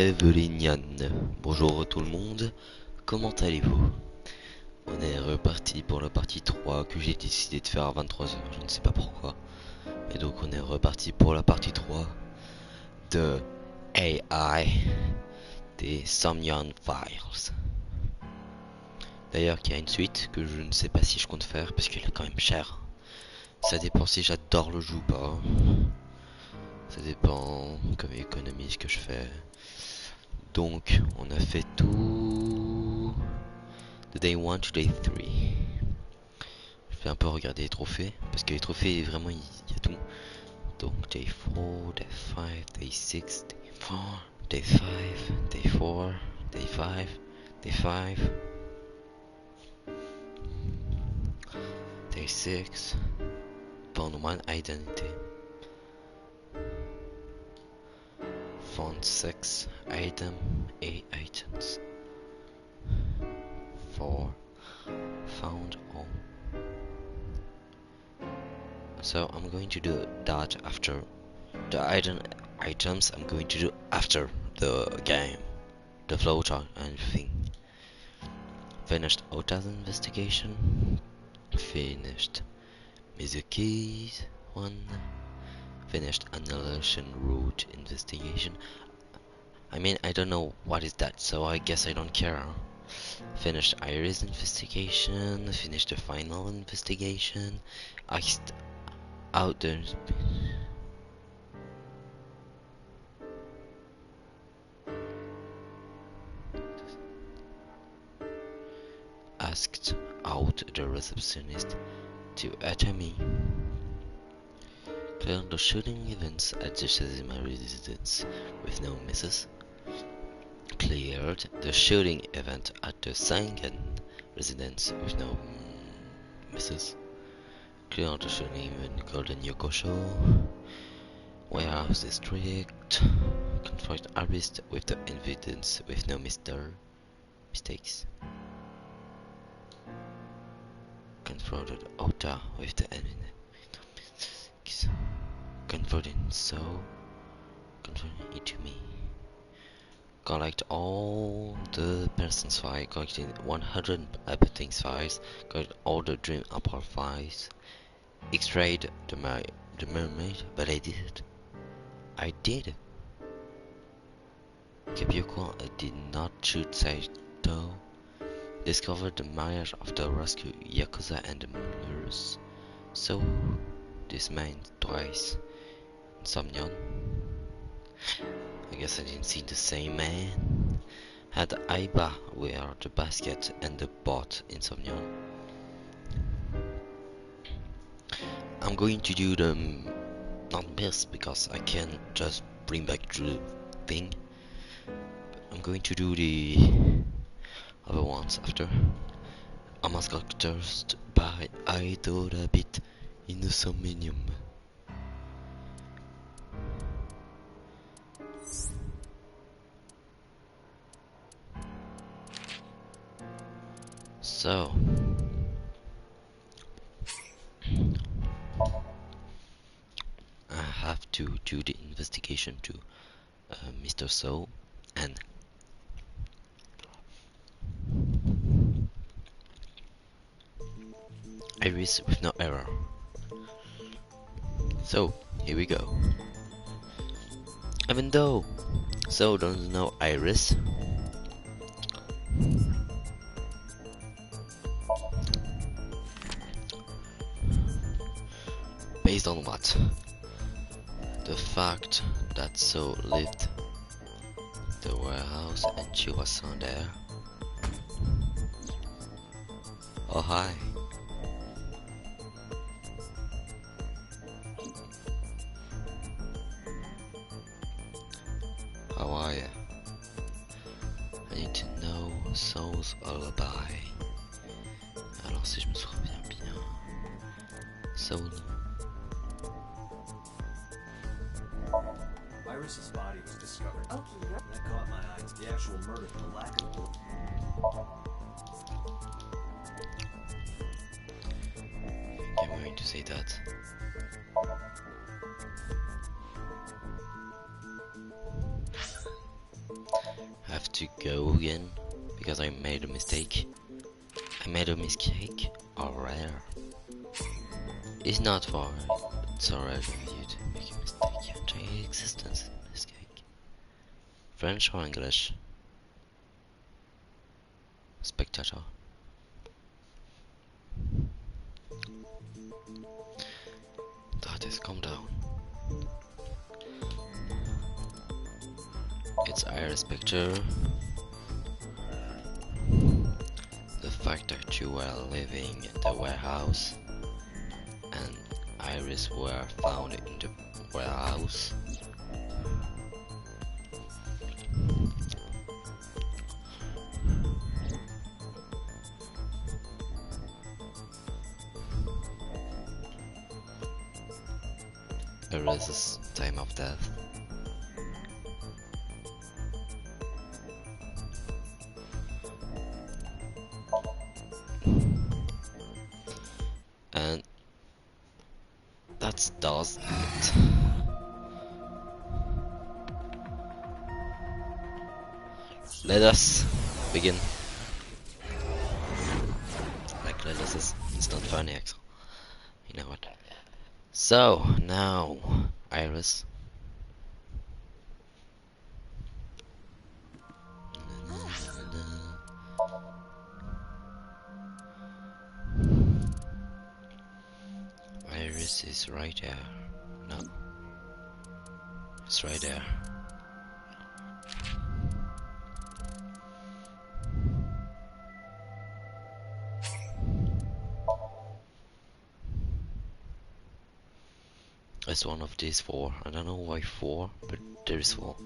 Evelynian. Bonjour tout le monde, comment allez-vous? On est reparti pour la partie 3 que j'ai décidé de faire à 23 h, je ne sais pas pourquoi. Et donc on est reparti pour la partie 3 de AI des Somnium Files. D'ailleurs qu'il y a une suite que je ne sais pas si je compte faire parce qu'elle est quand même chère. Ça dépend si j'adore le jeu ou pas. Ça dépend comme économie ce que je fais. Donc on a fait tout de Day 1 to Day 3. Je vais un peu regarder les trophées, parce que les trophées, vraiment, il y a tout. Donc, Day 4, Day 5, Day 6, Day 4, Day 5, Day 4, Day 5, Day 5, Day 6, Found one identity. Found 6 item, 8 items. 4, found all. So I'm going to do that after the items. I'm going to do after the game, the flowchart and everything. Finished OTA's investigation. Finished Mizuki's one. Finished annihilation route investigation. I mean, I don't know what is that, so I guess I don't care. Finished Iris investigation. Finished the final investigation. Iced out the asked out the receptionist to enter me. Cleared the shooting events at the Shazima residence with no misses. Cleared the shooting event at the Sangan residence with no misses. Cleared the shooting event in Golden Yokosho Warehouse District. Confirmed arrest with the evidence with no mistakes. Confronted Ota with the evidence. Confronting it to me. Collect all the person's files, collecting 100 everything's files, collect all the Dream Apple files, extrayed the mermaid, but I did it. I did. Kyoko did not shoot Saito. Discovered the marriage of the rescue Yakuza and the murderers. So, this meant twice. Somnium. I guess I didn't see the same man. Had Aiba wear the basket and the bot in Somnium. I'm going to do the not best because I can't just bring back the thing. I'm going to do the other ones after. I must got cursed by idol a bit in the Somnium. So I have to do the investigation to Mr. So and Iris with no error. So here we go. Even though So don't know Iris. Based on what? The fact that So left the warehouse and she was on there. Oh hi. How are you? I need to know Soul's alibi. Alors si je me souviens bien, Soul. Iris's body was discovered. Okay. That caught my eye. The actual murder, the lack of proof. I'm going to say that. I have to go again because I made a mistake. I made a mistake. Alright. It's not far. It's alright for you to make a mistake. Entire existence is a mistake. French or English? Spectator. That is, calm down. It's Iris picture. The fact that you were living in the warehouse and Iris were found in the warehouse. Iris's time of death. And that does it. Let us begin. Like let us is it's not funny actually. You know what? So now Iris. Iris is right there. No. It's right there. It's one of these four. I don't know why four, but there is four.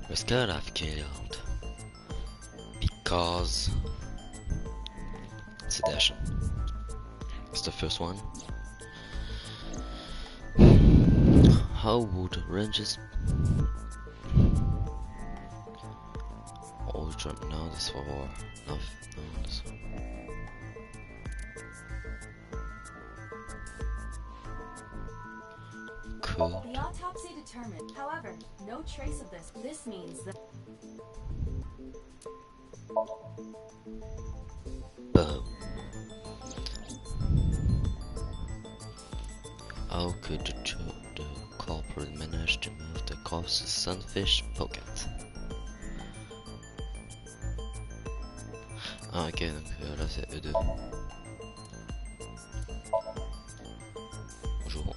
Was good I've killed because sedation. It's the first one. How would ranges always jump now this for no this cool. The autopsy determined, however, no trace of this. This means that Boom. How could the culprit manage to move the corpse's sunfish pocket? Ah ok, donc là c'est eux deux. Bonjour.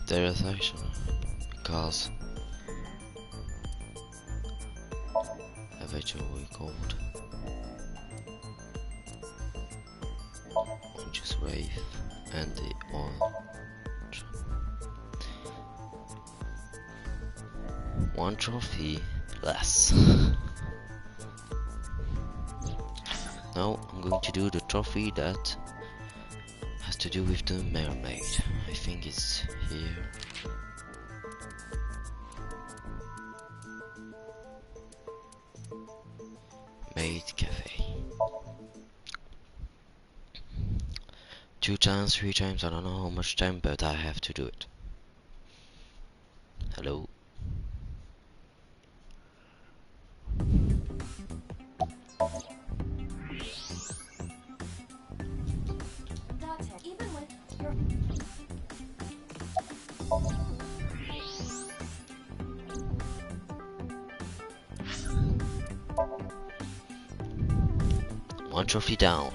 There is action because eventually called Orange's Wave and the orange. One trophy less. Now I'm going to do the trophy that has to do with the mermaid. I think it's here. Maid Cafe. 2 times, 3 times, I don't know how much time, but I have to do it. Hello. even with your One trophy down.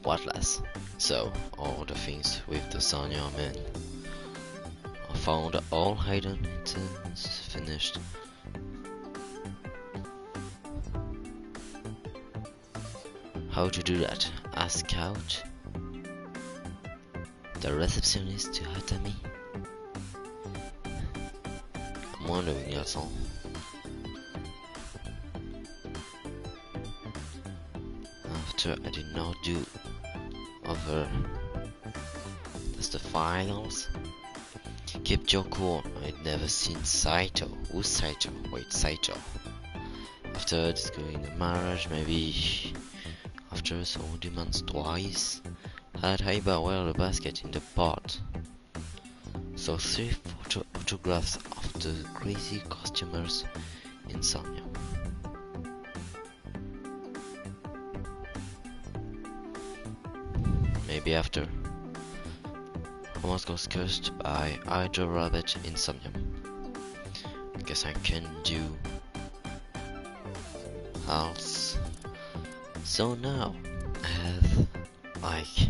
What less? So, all the things with the Somnium in. I found all hidden items, finished. How to do that? Ask out the receptionist to hire me? I'm wondering, that's all. After I did not do over. That's the finals. Keep your cool. I'd never seen Saito. Who's Saito? Wait, Saito. After discovering the marriage, maybe after so demands twice. Had Haiba wear the basket in the pot. So 3 photographs of the crazy costumers in Somnium. Maybe after. Almost got cursed by Hydra Rabbit in Somnium. Guess I can do else. So now I have like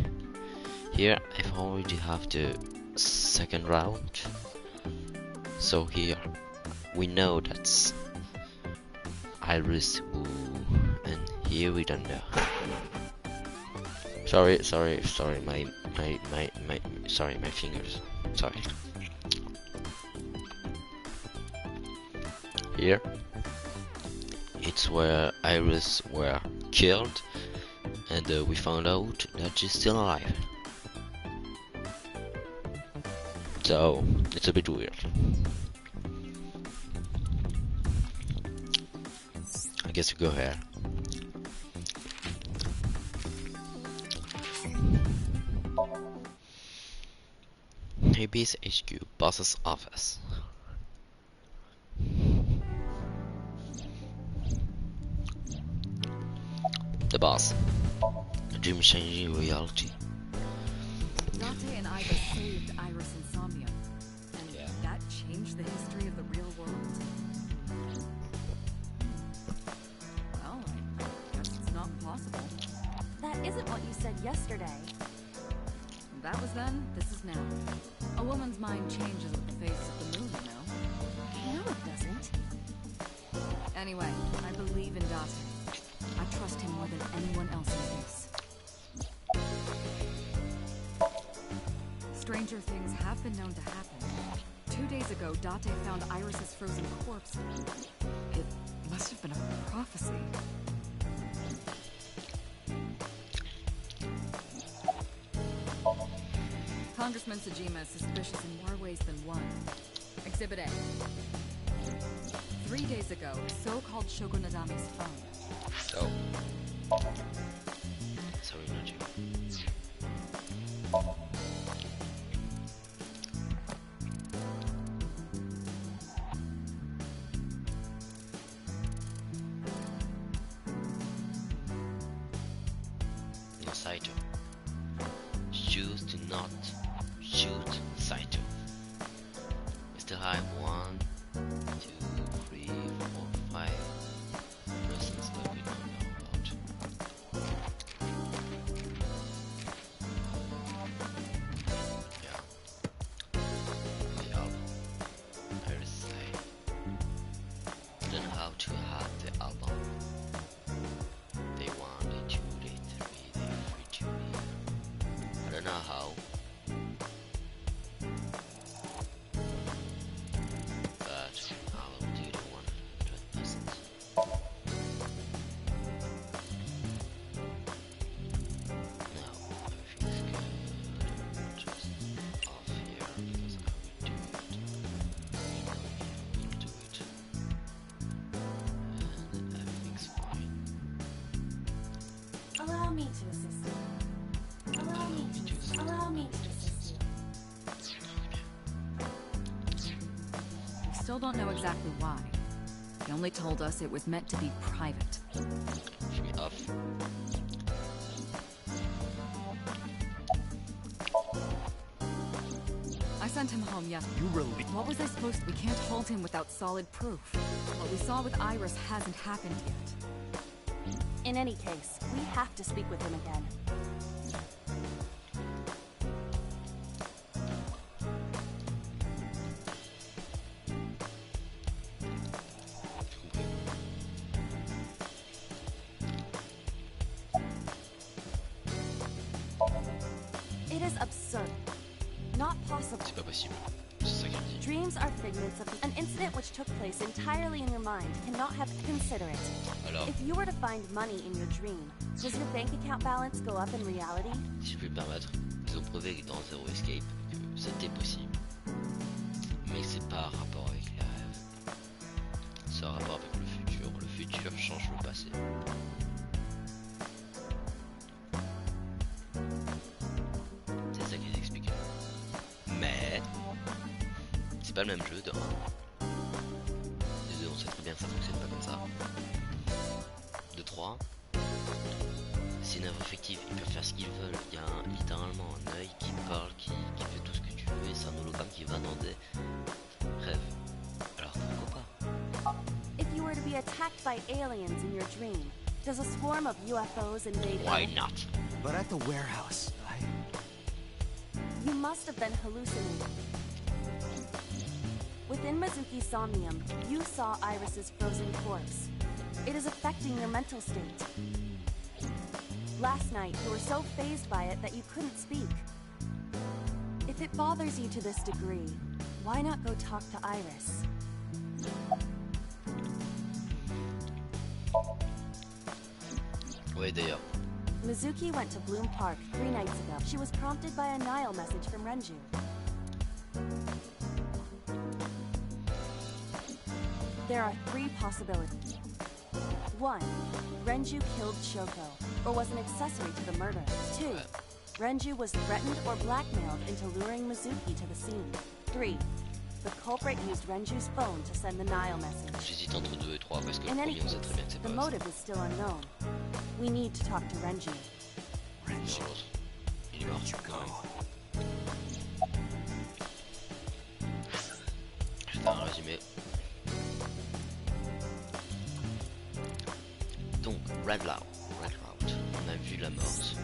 here I've already have the second round. So here we know that's Iris who, and here we don't know. Sorry, my fingers. Sorry. Here, it's where Iris were killed, and we found out that she's still alive. So it's a bit weird. I guess we go here. AB's HQ, boss's office. The boss. A dream changing reality. Dante and Iva saved Iris and Somnium, and that changed the history of the real world. Well, I guess it's not possible. That isn't what you said yesterday. That was then, this is now. A woman's mind changes with the face of the moon, you know? No, it doesn't. Anyway, I believe in Dante. I trust him more than anyone else in this. Stranger things have been known to happen. 2 days ago, Date found Iris's frozen corpse. It must have been a prophecy. Congressman Sajima is suspicious in more ways than one. Exhibit A. 3 days ago, so-called Shogunadami's phone. Oh. Sorry, not you. No Saito. Choose to not shoot Saito. We still have 1, 2, 3, 4, 5 persons that we don't know about. Yeah. The album. Iris I don't know how to have the album. Day 1, day 2, day 3, day 3, 2. I don't know how. But I will do the 100%. Now everything's good. Just off here because I will do it. I will do it. And everything's fine. Allow me to assist you. Allow me to assist you. We still don't know exactly why. He only told us it was meant to be private. Should be off. I sent him home yesterday. You really... What was I supposed to? We can't hold him without solid proof. What we saw with Iris hasn't happened yet. In any case, we have to speak with him again. absurd. Not possible. C'est pas possible. C'est ça qu'elle dit. Dreams are figments of an incident which took place entirely in your mind cannot have consider it. Alors, If you were to find money in your dream, does your bank account balance go up in reality? si je puis me permettre, ils ont prouvé dans Zero Escape que c'était possible. Mais c'est pas un rapport avec les rêves. C'est un rapport avec le futur. Le futur change le passé. C'est ça qu'ils expliquent. Mais c'est pas le même jeu de 1. De 2, on sait très bien que ça fonctionne pas comme ça. De 3, c'est une œuvre effective, ils peuvent faire ce qu'ils veulent. Il y a littéralement un œil qui parle, qui fait tout ce que tu veux, et c'est un hologramme qui va dans des rêves. Alors pourquoi pas? If you were to be attacked by aliens in your dream, does a swarm of UFOs invade Why Earth? not? But at the warehouse, You must have been hallucinating. Within Mizuki's Somnium, you saw Iris's frozen corpse. It is affecting your mental state. Last night, you were so fazed by it that you couldn't speak. If it bothers you to this degree, why not go talk to Iris? Ouais, d'ailleurs, Mizuki went to Bloom Park 3 nights ago. She was prompted by a Nile message from Renju. There are 3 possibilities. 1. Renju killed Shoko, or was an accessory to the murder. 2. Renju was threatened or blackmailed into luring Mizuki to the scene. 3. The culprit used Renju's phone to send the Nile message. j'hésite entre 2 et 3 parce que le In any premier on sait case, très bien que c'est the pas motive is still unknown. We need to talk to Renju. dans l'autre. Il est mort. Je vais faire un résumé. Donc, Red Route, on a vu la morte.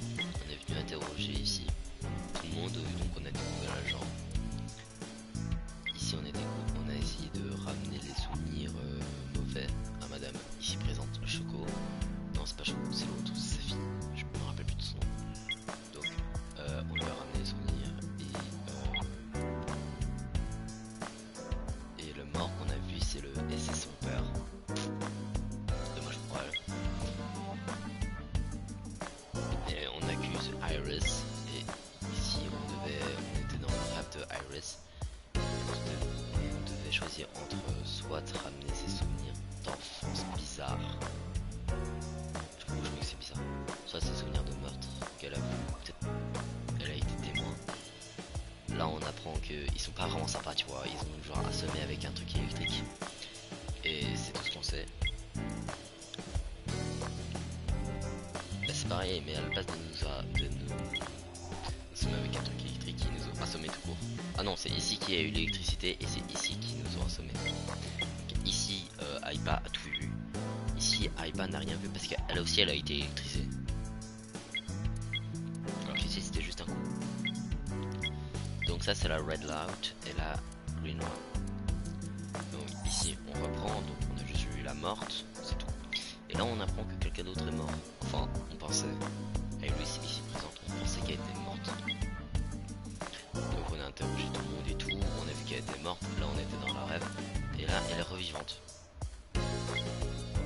On est venu interroger ici tout le monde, donc on a découvert l'agent. Ici on a essayé de ramener les souvenirs mauvais à madame ici présente, Choco. Non, c'est pas Choco, c'est l'autre, c'est sa fille. Je me rappelle plus de son nom. Donc, on lui a ramené les souvenirs et le mort qu'on a vu, c'est son père. Dommage pour elle. Et on accuse Iris. Et ici, on était dans le rêve de Iris. Et on devait choisir entre soit ramener ses souvenirs d'enfance bizarres. Je crois que c'est bizarre. Soit ses souvenirs de meurtre qu'elle a vu. Peut-être elle a été témoin. Là, on apprend qu'ils sont pas vraiment sympas, tu vois. Ils ont genre assommé avec un truc électrique. Et c'est tout ce qu'on sait. Bah, c'est pareil, mais à la place de nous assommer avec un truc électrique, ils nous ont assommé tout court. Ah non, c'est ici qu'il y a eu l'électricité et c'est ici qu'ils nous ont assommés. Donc, ici, Aiba a tout vu. Ici, Aiba n'a rien vu parce qu'elle aussi, elle a été électrisée. Alors qu'ici, c'était juste un coup. Donc ça, c'est la Red Loud et la Green One. Donc ici, on reprend. Donc on a juste vu la morte, c'est tout. Et là, on apprend que quelqu'un d'autre est mort. Enfin, on pensait. Iris ici présente, on pensait qu'elle était morte. Donc on a interrogé tout le monde et tout. On a vu qu'elle était morte. Là, on était dans la rêve. Et là, elle est revivante. Donc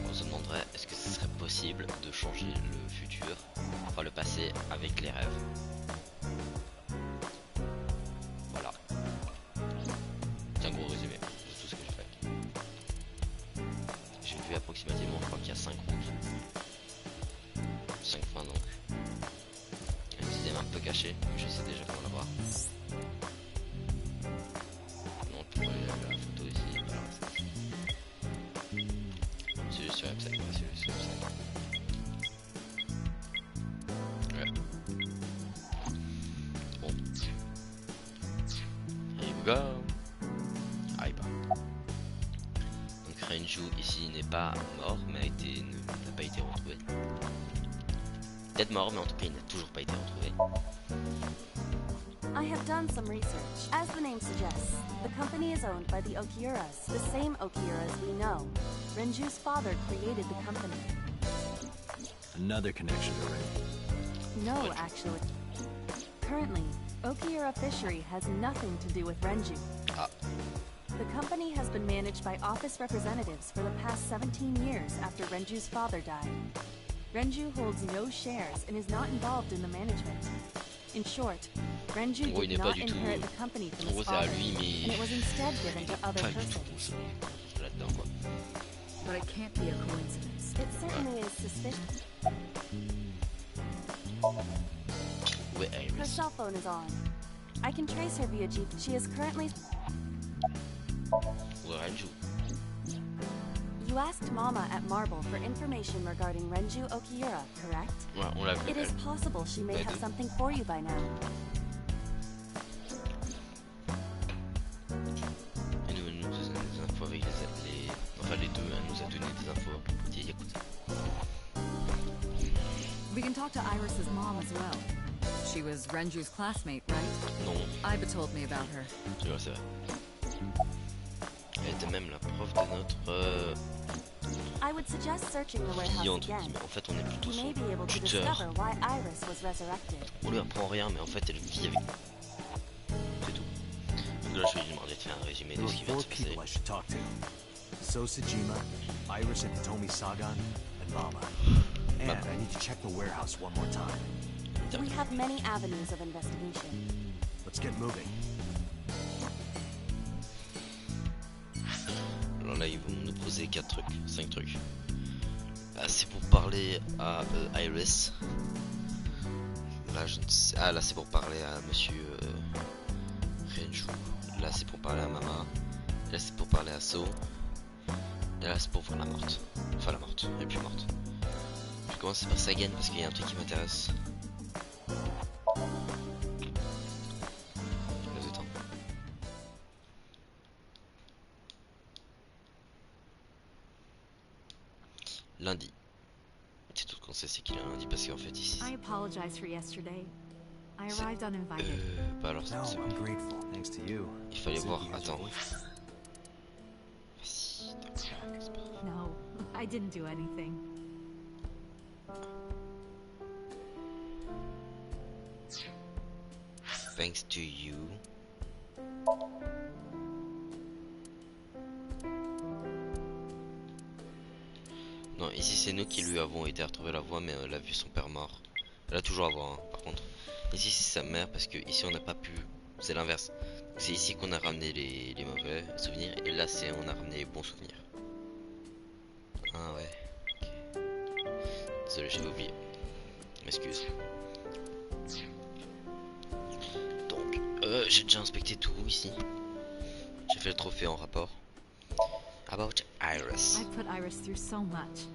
on se demanderait, est-ce que ce serait possible de changer le futur, enfin le passé, avec les rêves? Voilà. C'est un gros résumé de tout ce que j'ai fait. J'ai vu approximativement, je crois qu'il y a 5 routes. 5 fins donc. Il y a une sixième un peu cachée, mais je sais déjà comment la voir. Non, pour la photo ici, alors c'est juste sur la website, ouais, c'est juste sur la website. Ouais. Bon. Here we go. Aïe bah. Donc Renju ici n'est pas mort, mais n'a pas été retrouvé. Peut-être mort, mais en tout cas il n'a toujours pas été retrouvé. I have done some research. As the name suggests, the company is owned by the Okiuras, the same Okiuras we know. Renju's father created the company. Another connection to Ren. No, actually. Currently, Okiura Fishery has nothing to do with Renju. Ah, The company has been managed by office representatives for the past 17 years after Renju's father died. Renju holds no shares and is not involved in the management. In short, Renju en gros, il did n'est pas not du tout. inherit the company from En his gros, c'est à father, lui, and mais it was instead given to other pas du persons. tout là-dedans, quoi. But it can't be a coincidence. It certainly is suspicious. Ouais, Her Iris. cell phone is on. I can trace her via G. She is currently. Ouais, Renju. You asked Mama at Marble for information regarding Renju Okiura, correct? Ouais, on l'a vu. It is possible she may Ouais, have deux. something for you by now. Et nous a donné des infos avec enfin les deux, elle nous a donné des infos à propos de Yakuza. We can talk to Iris's mom as well. She was Renju's classmate, right? Non, Iba told me about her. c'est vrai, c'est vrai. Elle était même la prof de notre I would suggest searching the fille, warehouse entre again. guillemets. En fait, on est plutôt You may son be able to tuteur. discover why Iris was resurrected. On lui apprend rien, mais en fait, elle vit avec nous. C'est tout. Donc là, je vais lui demander de faire un résumé de There ce are qui vient de four se passer. people I should talk to. Sosajima, Iris and Hitomi Sagan, and Mama. And I need to check the warehouse one more time. We have many avenues of investigation. Let's get moving. Alors là, ils vont nous poser 4 trucs, 5 trucs. Ah, c'est pour parler à Iris. Là, je ne sais. Ah, là, c'est pour parler à monsieur Renju. Là, c'est pour parler à Mama. Là, c'est pour parler à So. Et là, c'est pour voir la morte. Enfin, la morte. Elle est plus morte. Je vais commencer par Sagan parce qu'il y a un truc qui m'intéresse. Je laisse le temps. Lundi. C'est tout ce qu'on sait, c'est qu'il y a un lundi parce qu'en fait ici. I apologize for yesterday. I arrived uninvited. Bah alors No, c'est I'm grateful. Thanks to you. il fallait Said voir. you guys Attends. were- Si, d'accord, c'est pas grave. No, I didn't do anything. Thanks to you. Non, ici c'est nous qui lui avons aidé à retrouver la voix, mais elle a vu son père mort. Elle a toujours à voir, hein, par contre. Ici c'est sa mère, parce que ici on n'a pas pu. C'est l'inverse. C'est ici qu'on a ramené les mauvais souvenirs, et là c'est on a ramené les bons souvenirs. Ah ouais. Ok. Désolé, j'avais oublié. Excuse. Donc, j'ai déjà inspecté tout ici. J'ai fait le trophée en rapport. About Iris. I put Iris through so much.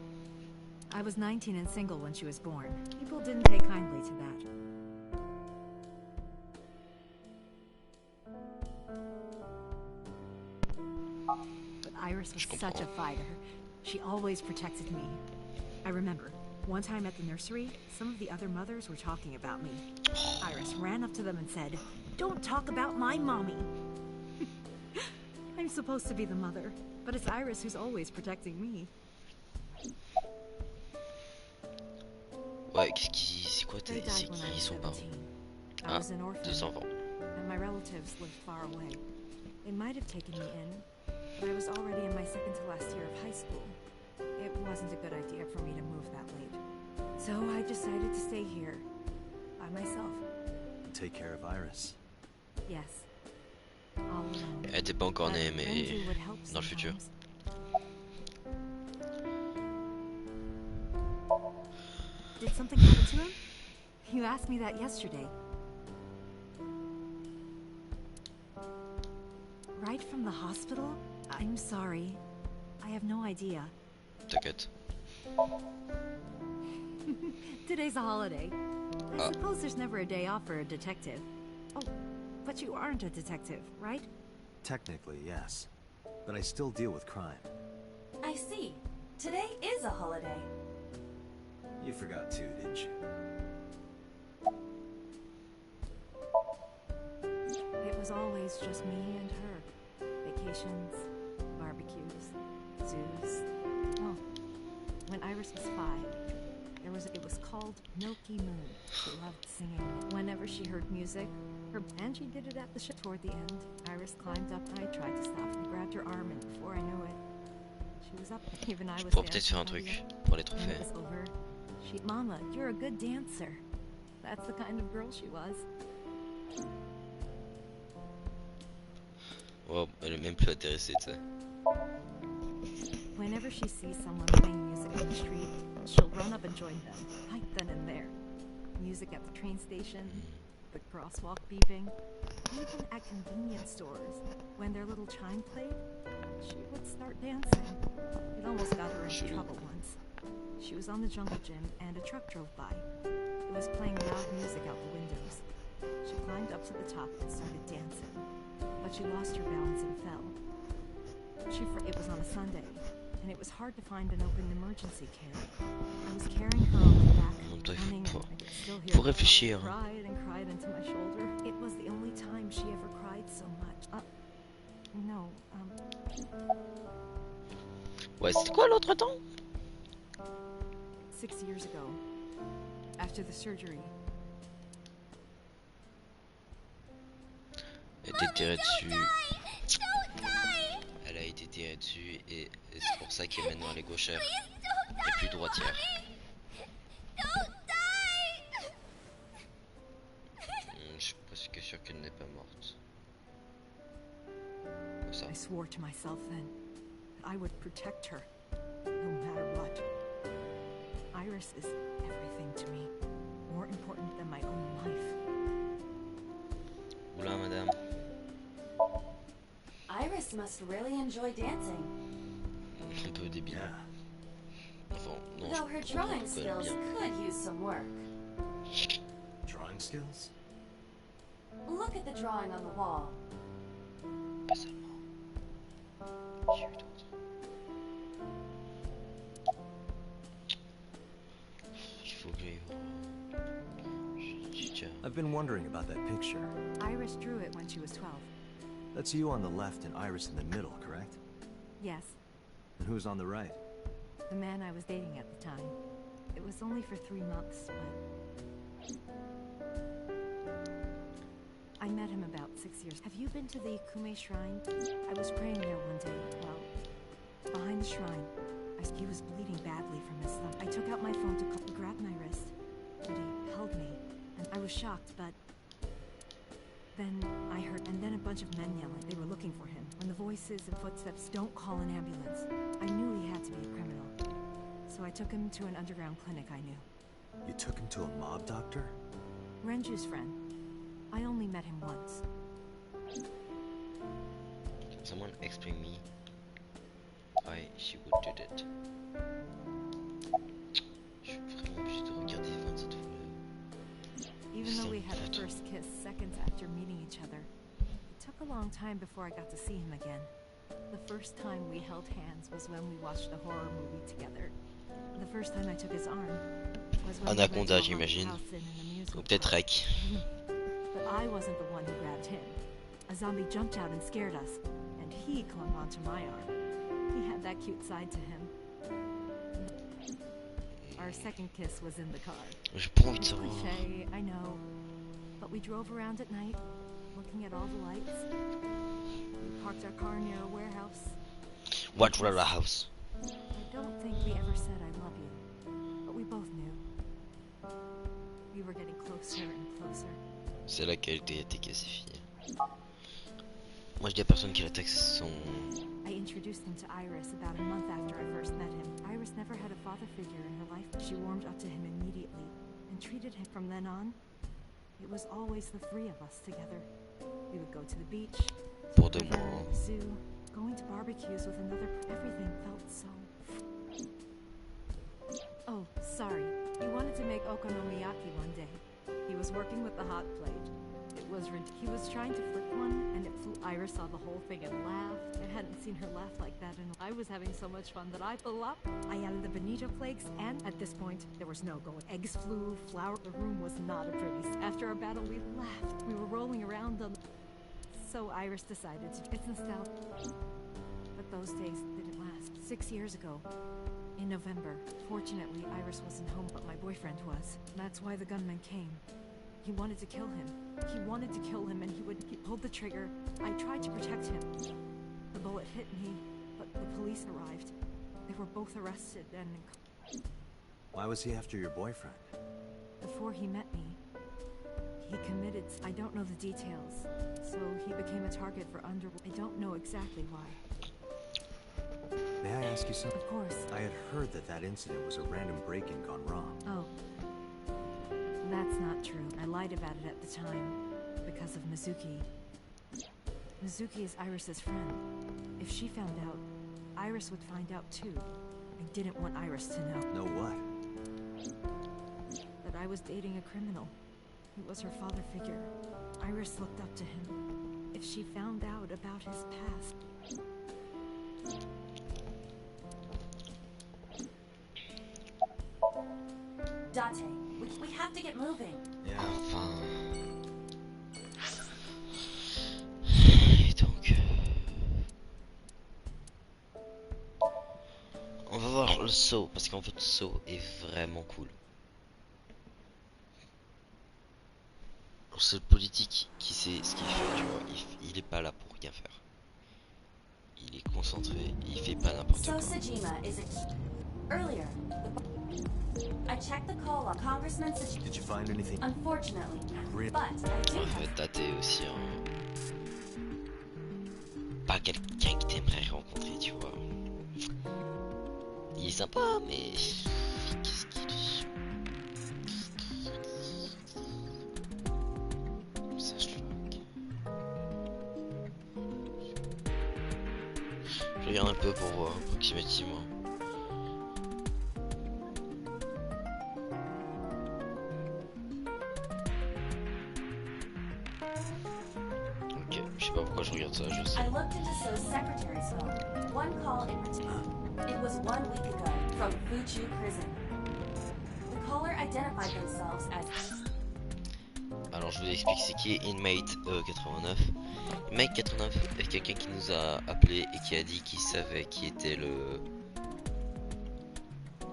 I was 19 and single when she was born. People didn't take kindly to that. But Iris was such a fighter. She always protected me. I remember, one time at the nursery, some of the other mothers were talking about me. Iris ran up to them and said, "Don't talk about my mommy." I'm supposed to be the mother, but it's Iris who's always protecting me. Ouais, qu'est-ce qui. C'est quoi They c'est died when I qui was sont parents? 17. I Ah, was an orphan, deux enfants. and my relatives lived far away. They might have taken me in, but I was already in my second to last year of high school. It wasn't a good idea for me to move that late. So I decided to stay here, by myself. Take care of Iris. Yes. All alone. Elle était pas encore née, But mais Renju would help dans le futur. sometimes. Did something happen to him? You asked me that yesterday. Right from the hospital? I'm sorry. I have no idea. T'inquiète. Today's a holiday. I Ah. suppose there's never a day off for a detective. Oh, but you aren't a detective, right? Technically, yes. But I still deal with crime. I see. Today is a holiday. You forgot too, didn't you? It was always just me and her. Vacations, barbecues, zoos. Oh, when Iris was 5, It was called Milky Moon. She loved singing it. Whenever she heard music, and she did it at the show. Toward the end, Iris climbed up and I tried to stop and grabbed her arm, and before I knew it, she was up. Even I Je was pourrais there. peut-être faire un truc pour les When trophées. it was over, Mama, you're a good dancer. That's the kind of girl she was. Oh, elle est même plus intéressée, tu sais. Whenever she sees someone playing music on the street, she'll run up and join them, right then and there. Music at the train station, the crosswalk beeping, even at convenience stores. When their little chime played, she would start dancing. It almost got her into trouble once. She was on the jungle gym and a truck drove by. It was playing loud music out the windows. She climbed up to the top and started dancing, but she lost her balance and fell. It was on a Sunday, and it was hard to find an open emergency care. I was carrying her on my back, running, and I could still hear her réfléchir. cried and cried into my shoulder. It was the only time she ever cried so much. No, Ouais, c'était quoi l'autre temps? 6 years ago, after the surgery. Elle a été tirée dessus. Elle a été tirée dessus et c'est pour ça qu'elle est maintenant elle est gauchère et plus droitière. Je suis presque sûr qu'elle n'est pas morte. Comme ça. I swore to myself then that I would protect her, no matter what. Iris is everything to me, more important than my own life. Oula, madame. Iris must really enjoy dancing. Un peu débile. Enfin, non, Though her je drawing comprends quand même skills bien. could use some work. Drawing skills? Look at the drawing on the wall. Pas seulement. J'ai eu d'autres. Il faut que j'aille voir. J'ai déjà. I've been wondering about that picture. Iris drew it when she was 12. That's you on the left and Iris in the middle, correct? Yes, And who's on the right? the man I was dating at the time. It was only for 3 months, but I met him about 6 years. Have you been to the Ikume shrine? I was praying there one day. Well, behind the shrine, he was bleeding badly from his thumb. I took out my phone to call. He grabbed my wrist, but he held me, and I was shocked. But then I heard, and then a bunch of men yelling. They were looking for him. When the voices and footsteps, don't call an ambulance. I knew he had to be a criminal, so I took him to an underground clinic I knew. You took him to a mob doctor? Renju's friend. I only met him once. Can someone explain me why she would do that? Je suis vraiment obligé de regarder 27 fois. Even though we had a first kiss seconds after meeting each other, it took a long time before I got to see him again. The first time we held hands was when we watched a horror movie together. The first time I took his arm was when we went to a Anaconda, haunted j'imagine. house in an Ou amusement peut-être park. Rec. But I wasn't the one who grabbed him. A zombie jumped out and scared us, and he clung onto my arm. He had that cute side to him. Our second kiss was in the car. J'ai pas envie de savoir. Cliché, I know. But we drove around at night, looking at all the lights. We parked our car near a warehouse. What Rara House? I don't think we ever said I love you, but we both knew. We were getting closer and closer. C'est là qu'elle était attaquée, ces filles. Moi je dis à personne qui l'attaque, c'est son. I introduced him to Iris about a month after I first met him. Iris never had a father figure in her life, but she warmed up to him immediately and treated him from then on. It was always the three of us together. We would go to the beach, Pour the de river, moi. the zoo, going to barbecues with another. Everything felt so. Oh, sorry. He wanted to make okonomiyaki one day. He was working with the hot plate. He was trying to flip one, and it flew. Iris saw the whole thing and laughed. I hadn't seen her laugh like that, and I was having so much fun that I blew up. I added the bonito flakes, and at this point, there was no going. Eggs flew, flour. The room was not a pretty. After our battle, we laughed. We were rolling around on. So Iris decided it's nostalgia. But those days didn't last. 6 years ago, In November. Fortunately, Iris wasn't home, but my boyfriend was. That's why the gunman came. He wanted to kill him. He wanted to kill him, and he pulled the trigger. I tried to protect him. The bullet hit me, but the police arrived. They were both arrested, and Why was he after your boyfriend? before he met me, he committed. I don't know the details, so he became a target for underworld. I don't know exactly why. May I ask you something? Of course. I had heard that incident was a random break-in gone wrong. Oh. That's not true. I lied about it at the time because of Mizuki. Mizuki is Iris's friend. If she found out, Iris would find out too. I didn't want Iris to know. Know what? That I was dating a criminal. He was her father figure. Iris looked up to him. If she found out about his past... Date, we have to get moving. Yeah. Enfin. Et donc. On va voir le saut, parce qu'en fait le saut est vraiment cool. C'est le politique qui sait ce qu'il fait, tu vois. Il est pas là pour rien faire. Il est concentré, il fait pas n'importe quoi. Sosajima is earlier. I checked the call log. Congressman Sajima. Did you find anything? Unfortunately, Really? but I do En fait, Tate aussi, pas quelqu'un que t'aimerais rencontrer, tu vois. Il est sympa, mais qu'est-ce qu'il est. Ça, je regarde un peu pour voir approximativement. Ok, je sais pas pourquoi je regarde ça, je sais. I looked into So's secretary's phone. One call in particular. It was 1 week ago from Fuchu prison. The caller identified themselves as. Alors je vous explique c'est qui est Inmate 89. Inmate 89 est quelqu'un qui nous a appelé et qui a dit qu'il savait qui était le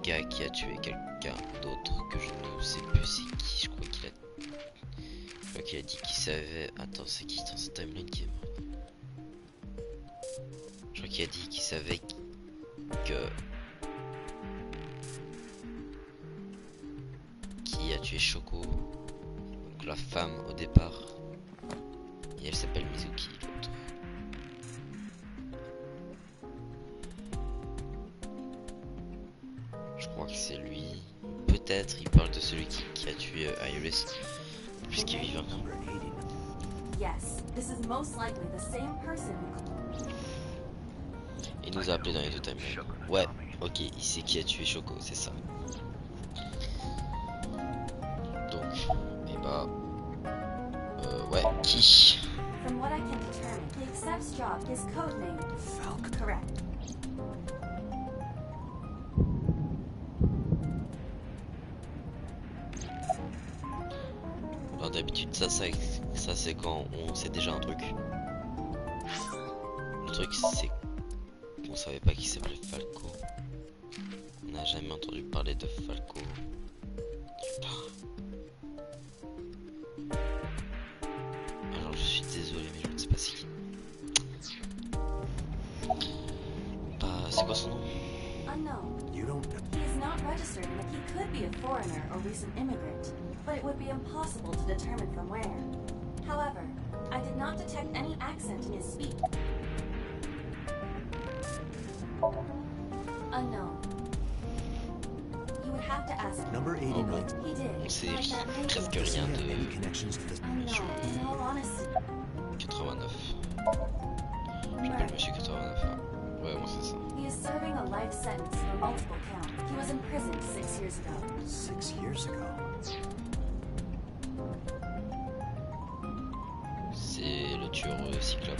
gars qui a tué quelqu'un d'autre que je ne sais plus c'est qui. Je crois qu'il a dit qu'il savait. Attends, c'est qui dans cette timeline qui est mort? Je crois qu'il a dit qu'il savait que qui a tué Shoko, donc la femme au départ, et elle s'appelle Mizuki l'autre. Je crois que c'est lui. Peut-être il parle de celui qui a tué Iris puisqu'il vit vivant. Number 89. Yes, this is most likely the same person who. Il nous a appelé dans les deux timelines. Ouais, ok, il sait qui a tué Shoko, c'est ça. Donc, et bah, ouais, qui? From what I can determine, he accepts job. His code name. Falcon. Correct. Alors d'habitude ça c'est quand on sait déjà un truc. Le truc c'est qu'on savait pas qu'il s'appelait Falco. On n'a jamais entendu parler de Falco. Alors je suis désolé mais je ne sais pas c'est qui. Bah c'est quoi son nom? Unknown. You don't. He is not registered, but he could be a foreigner or recent immigrant. But it would be impossible to determine from where. However, I did not detect any accent in his speech. Unknown. You would have to ask. Number 89. He did. On sait I can't think of presque it. Does he rien have any de connections to this? Unknown. In all honesty. 89. J'appelle Monsieur 89. Ah. Ouais moi c'est ça. He is serving a life sentence for multiple counts. He was imprisoned 6 years ago. 6 years ago. C'est le tueur cyclope.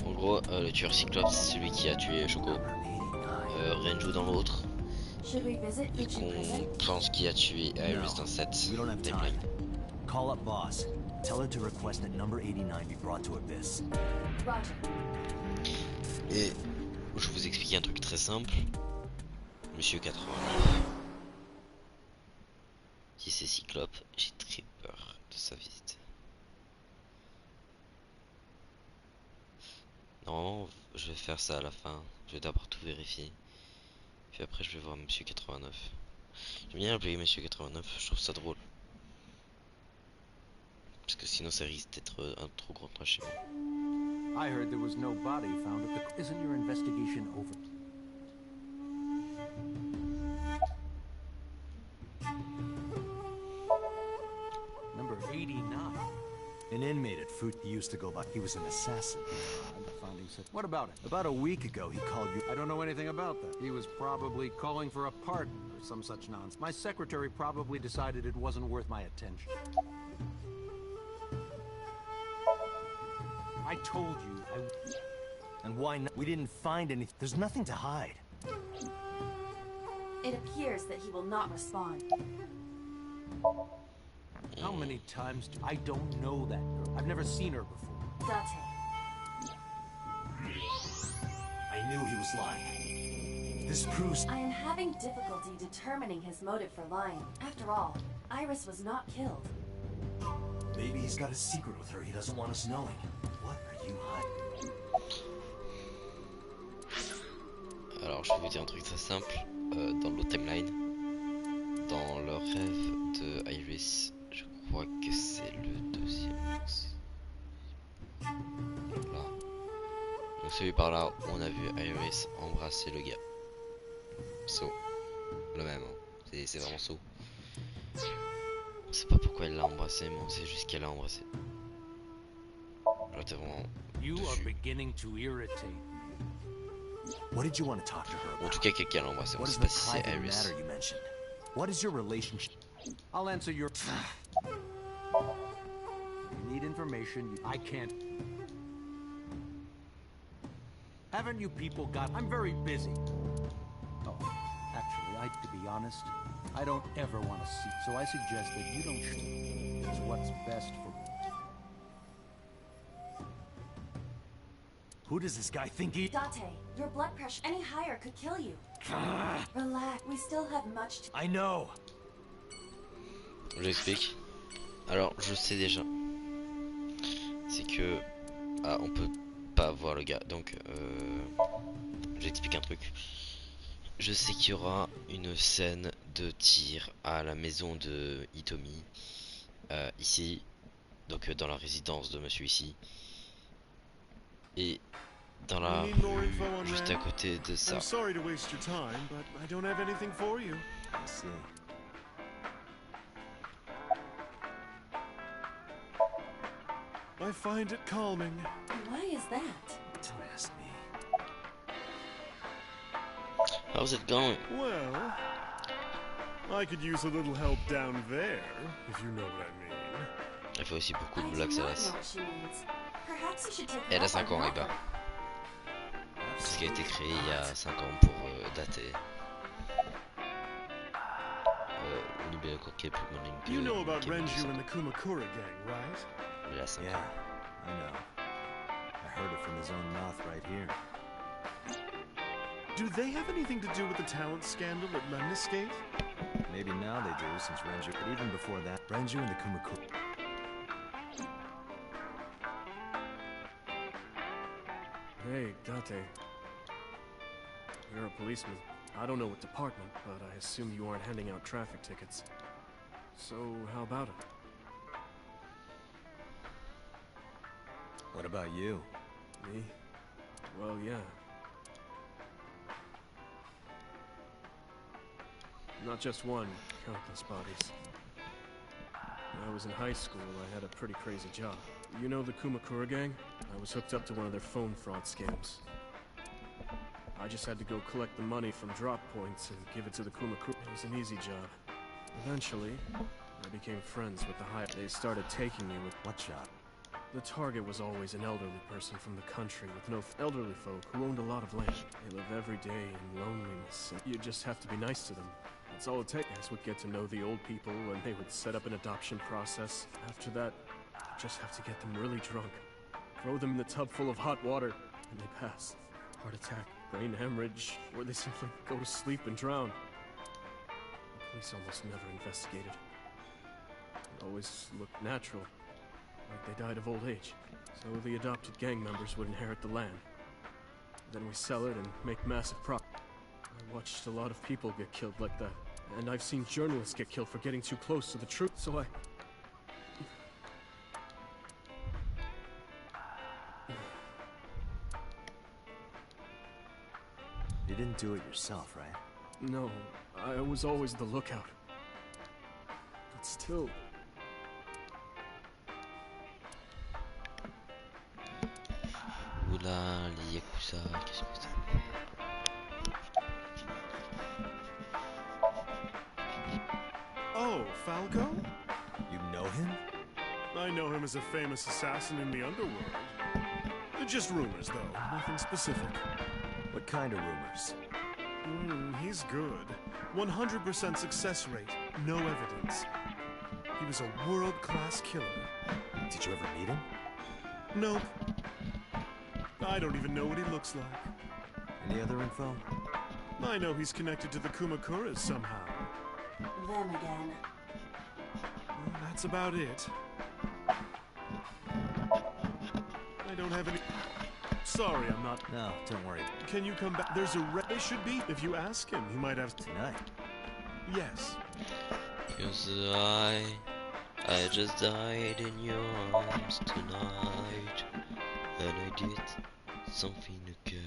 En gros, le tueur cyclope c'est celui qui a tué Shoko. Renju dans l'autre. Should we visit Et Fuchu prison? qu'on pense qu'il a tué Iris dans cette We don't have time. timeline. Call up boss. Tell her to request that number 89 be brought to Abyss. Roger. Et je vous explique un truc très simple. Monsieur 89. Si c'est Cyclope, j'ai très peur de sa visite. Normalement, je vais faire ça à la fin. Je vais d'abord tout vérifier. Puis après, je vais voir Monsieur 89. J'aime bien appeler Monsieur 89, je trouve ça drôle. Parce que sinon, ça risque d'être un trop grand train chez moi. I heard there was no body found at the... Isn't your investigation over? Number 89. An inmate at Foot used to go by. He was an assassin. The finding said. What about it? About a week ago, he called you. I don't know anything about that. He was probably calling for a pardon or some such nonsense. My secretary probably decided it wasn't worth my attention. I told you And why not? We didn't find anything. There's nothing to hide. It appears that he will not respond. How many times do I don't know that girl. I've never seen her before. Date. I knew he was lying. This proves... I am having difficulty determining his motive for lying. After all, Iris was not killed. Maybe he's got a secret with her he doesn't want us knowing. What are you hiding? Alors je vais vous dire un truc très simple. Dans l'autre timeline, dans le rêve de Iris, je crois que c'est le deuxième. Là. Donc celui par là, on a vu Iris embrasser le gars. So. Le même. Hein. C'est vraiment so. On sait pas pourquoi elle l'a embrassé, mais on sait juste qu'elle l'a embrassé. Alors t'es vraiment You are dessus. beginning to irritate me. What did you want to talk to her about? En tout cas, quelqu'un l'a embrassé. On What sait is pas the si c'est private Iris. matter you mentioned? What is your relationship? I'll answer your... You need information, I can't... Haven't you people got... I'm very busy. Oh, actually, to be honest, I don't ever want to see... So I suggest that you don't shoot. It's what's best for... Who does this guy think he... Date, your blood pressure any higher could kill you. Relax, we still have much to... I know. Je l'explique. Alors, je sais déjà. C'est que... Ah, on peut pas voir le gars. Donc, j'explique un truc. Je sais qu'il y aura une scène de tir à la maison de Hitomi. Ici. Donc, dans la résidence de monsieur ici. Et dans la We need more rue info on juste that. à côté de ça. I'm sorry to waste your time, but I don't have anything for you. I see. I find it calming. Why is that? Don't ask me. How's it going? Well, I could use a little help down there, if you know what I mean. Elle fait aussi beaucoup I de do blagues, not know Céleste. what she means. Perhaps you should take Elle a help 5 on ans, Mother. Eba. Parce qu'elle a été créée il y a 5 ans pour dater. N'oubliez pas qu'il y a plus de monde You know about qui est Renju mort and the Kumakura gang, right? Il a 5 Yeah, ans. I know. I heard it from his own mouth right here. Do they have anything to do with the talent scandal at Lemniscate? Maybe now they do, since Renju... But even before that, Renju and the Kumakura... Hey, Date. You're a policeman. I don't know what department, but I assume you aren't handing out traffic tickets. So, how about it? What about you? Me? Well, yeah. Not just one, countless bodies. When I was in high school, I had a pretty crazy job. You know the Kumakura gang? I was hooked up to one of their phone fraud scams. I just had to go collect the money from drop points and give it to the Kumakura. It was an easy job. Eventually, I became friends with the high. They started taking me with... What job? The target was always an elderly person from the country with no elderly folk who owned a lot of land. They live every day in loneliness, and you just have to be nice to them. That's all it takes. Guys would get to know the old people, and they would set up an adoption process. After that, you just have to get them really drunk. Throw them in the tub full of hot water, and they pass. heart attack, brain hemorrhage, or they simply go to sleep and drown. The police almost never investigated. It always looked natural, like they died of old age. So the adopted gang members would inherit the land. Then we sell it and make massive profit. I watched a lot of people get killed like that. And I've seen journalists get killed for getting too close to the truth, so I... You didn't do it yourself, right? No, I was always the lookout. But still... Oula, les Yakuza, qu'est-ce que c'est? Oh, Falco? You know him? I know him as a famous assassin in the underworld. Just rumors, though. Nothing specific. What kind of rumors? He's good. 100% success rate. No evidence. He was a world-class killer. Did you ever meet him? Nope. I don't even know what he looks like. Any other info? I know he's connected to the Kumakuras somehow. Them again. Well, that's about it. I don't have any... Sorry, I'm not... No, don't worry. Can you come back? There's a They should be. If you ask him, he might have... Tonight? Yes. 'Cause I just died in your arms tonight, and I did something to care.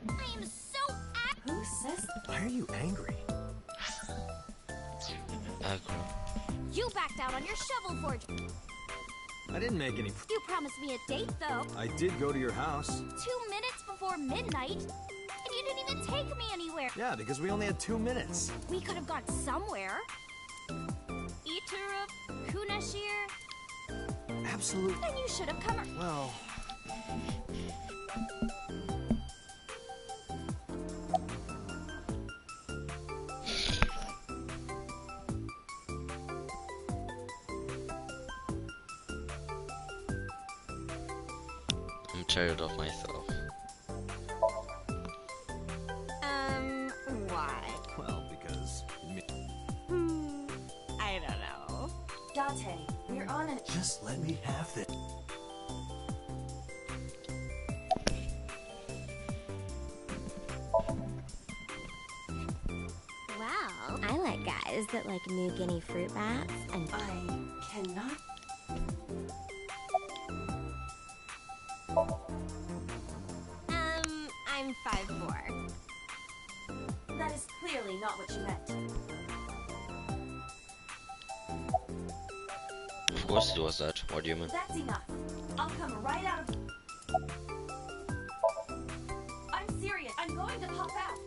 I am so Who says Why are you angry? Aggro. You backed out on your shovel forge. I didn't make any... You promised me a date, though. I did go to your house. 2 minutes before midnight, and you didn't even take me anywhere. Yeah, because we only had 2 minutes. We could have gone somewhere. Eater of Kunashir. Absolutely. Then you should have come. Well... I'm tired of myself. Why? Well, because... I don't know. Date, we're on an... Just let me have this. Wow. I like guys that like New Guinea fruit bats and... I cannot... I'm 5'4". That is clearly not what you meant. Of course it was that. What do you mean? That's enough. I'll come right out of... I'm serious. I'm going to pop out.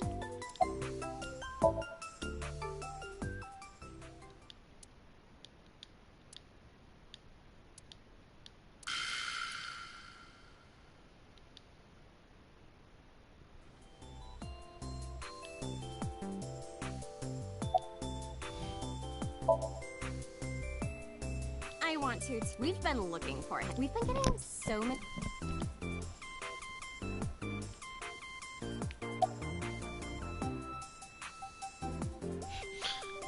I want to. We've been looking for him. We've been getting so many.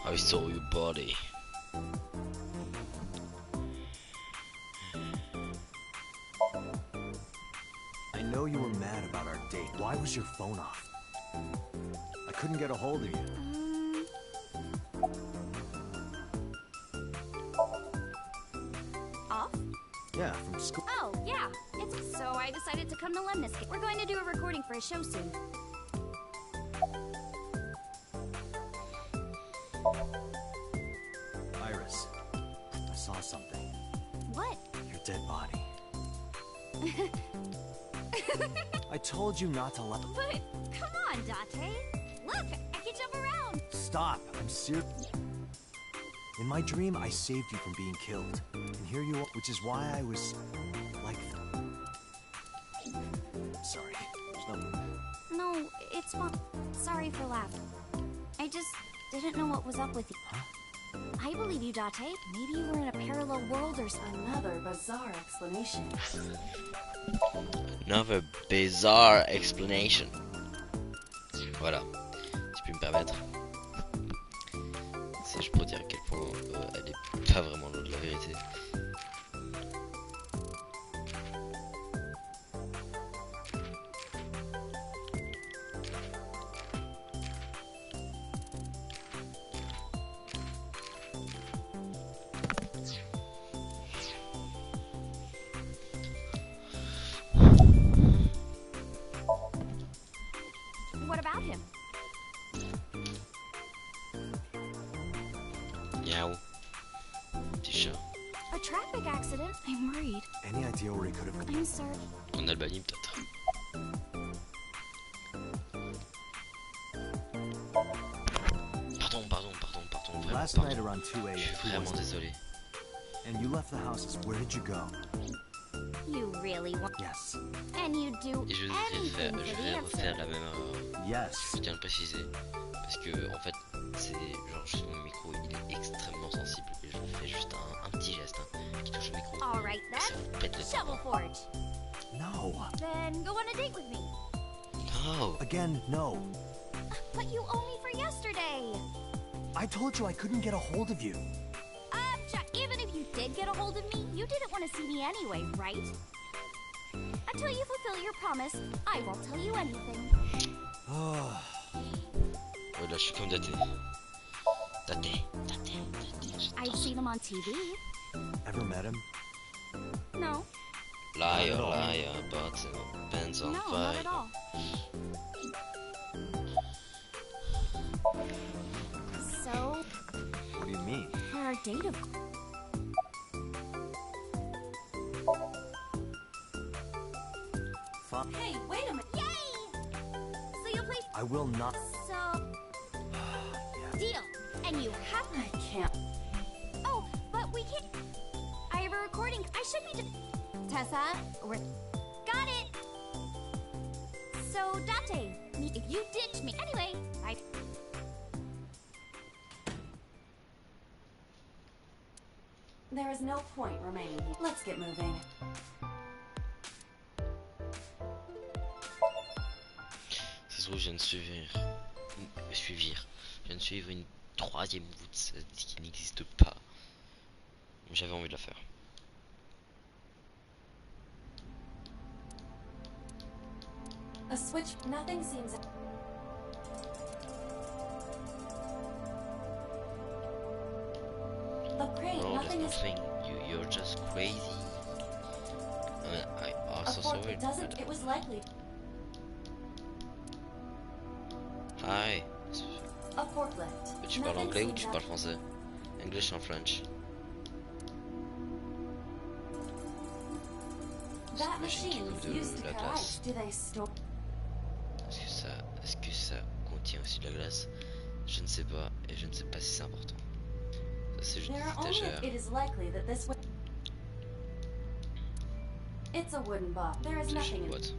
I saw your body. I know you were mad about our date. Why was your phone off? I couldn't get a hold of you. Off? Yeah, from school. Oh, yeah. It's so I decided to come to Lemniscate. We're going to do a recording for a show soon. Iris, I saw something. What? Your dead body. I told you not to let... But come on, Date. Look, I can jump around. Stop! I'm serious. In my dream, I saved you from being killed. And here you are, which is why I was... like... Sorry. There's no... No, it's fine. Sorry for laughing. I just didn't know what was up with you. Huh? I believe you, Date. Maybe you were in a parallel world or something. Another bizarre explanation. Another bizarre explanation. Voilà, si je puis me permettre. C'est juste pour dire à quel point elle est pas vraiment loin de la vérité. What about him? Miaou. Petit chat. A traffic accident? I'm worried. Any idea where he could have gone? I'm sorry. En Albanie peut-être. Pardon, vraiment, Last pardon. night around 2 Je a.m. suis who vraiment was it? désolé. And you left the houses. Where did you go? You really want. Yes. And you do Et je anything for je the vais answer. refaire la même erreur. Yes. Je tiens à le préciser. Parce que en fait, c'est genre juste mon micro, il est extrêmement sensible. Et je fais juste un petit geste qui touche le micro. All right Et ça then. vous pète le Shovel temps. Forge. No. Then go on a date with me. No. Again, no. But you owe me for yesterday. I told you I couldn't get a hold of you. Even if you did get a hold of me, you didn't want to see me anyway, right? Until you fulfill your promise, I won't tell you anything. Oh. Ouais, là, je suis comme daté. Daté. I've seen him on TV. Ever met him? No, Liar, liar, but pants on no, not fire. at all. So, What do you mean? for our date of Fine. Hey, wait a minute. Yay! So you'll play. I will not. So, deal. And you have. I can't. Oh, but we can't. I have a recording. I should be. Tessa, we're. Got it. So, Date, if you ditch me. Anyway, I. There is no point remaining here. Let's get moving. Ça se trouve, je viens de suivre une troisième route qui n'existe pas. J'avais envie de la faire. A switch. Nothing seems. The crane. No, Nothing there's is. nothing. You're just crazy. I mean, I A also saw fork. it. It doesn't. It was likely. Hi. A forklift. Tu parles Nothing anglais ou seems tu up- parles français? English and French. That machine qui machine coupe is de used to la cut glace. ice. Do they store? Est-ce que ça contient aussi de la glace? Je ne sais pas, et je ne sais pas si c'est important. Ça c'est juste There des are only. étagères. It is likely that this. It's a wooden box. There is C'est juste nothing une in. boîte.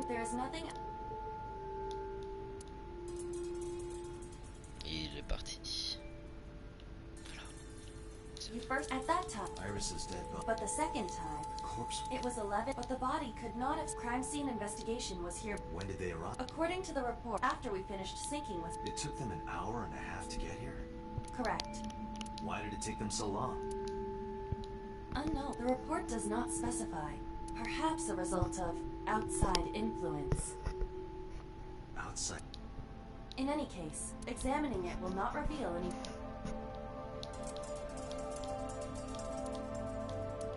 There is nothing. Il est parti. You first at that time, Iris is dead, but but the second time, corpse. it was 11. But the body could not have. Crime scene investigation was here. When did they arrive? According to the report, after we finished sinking with. It took them an hour and a half to get here. Correct. Why did it take them so long? Unknown. The report does not specify. Perhaps a result of outside influence. Outside. In any case, examining it will not reveal any.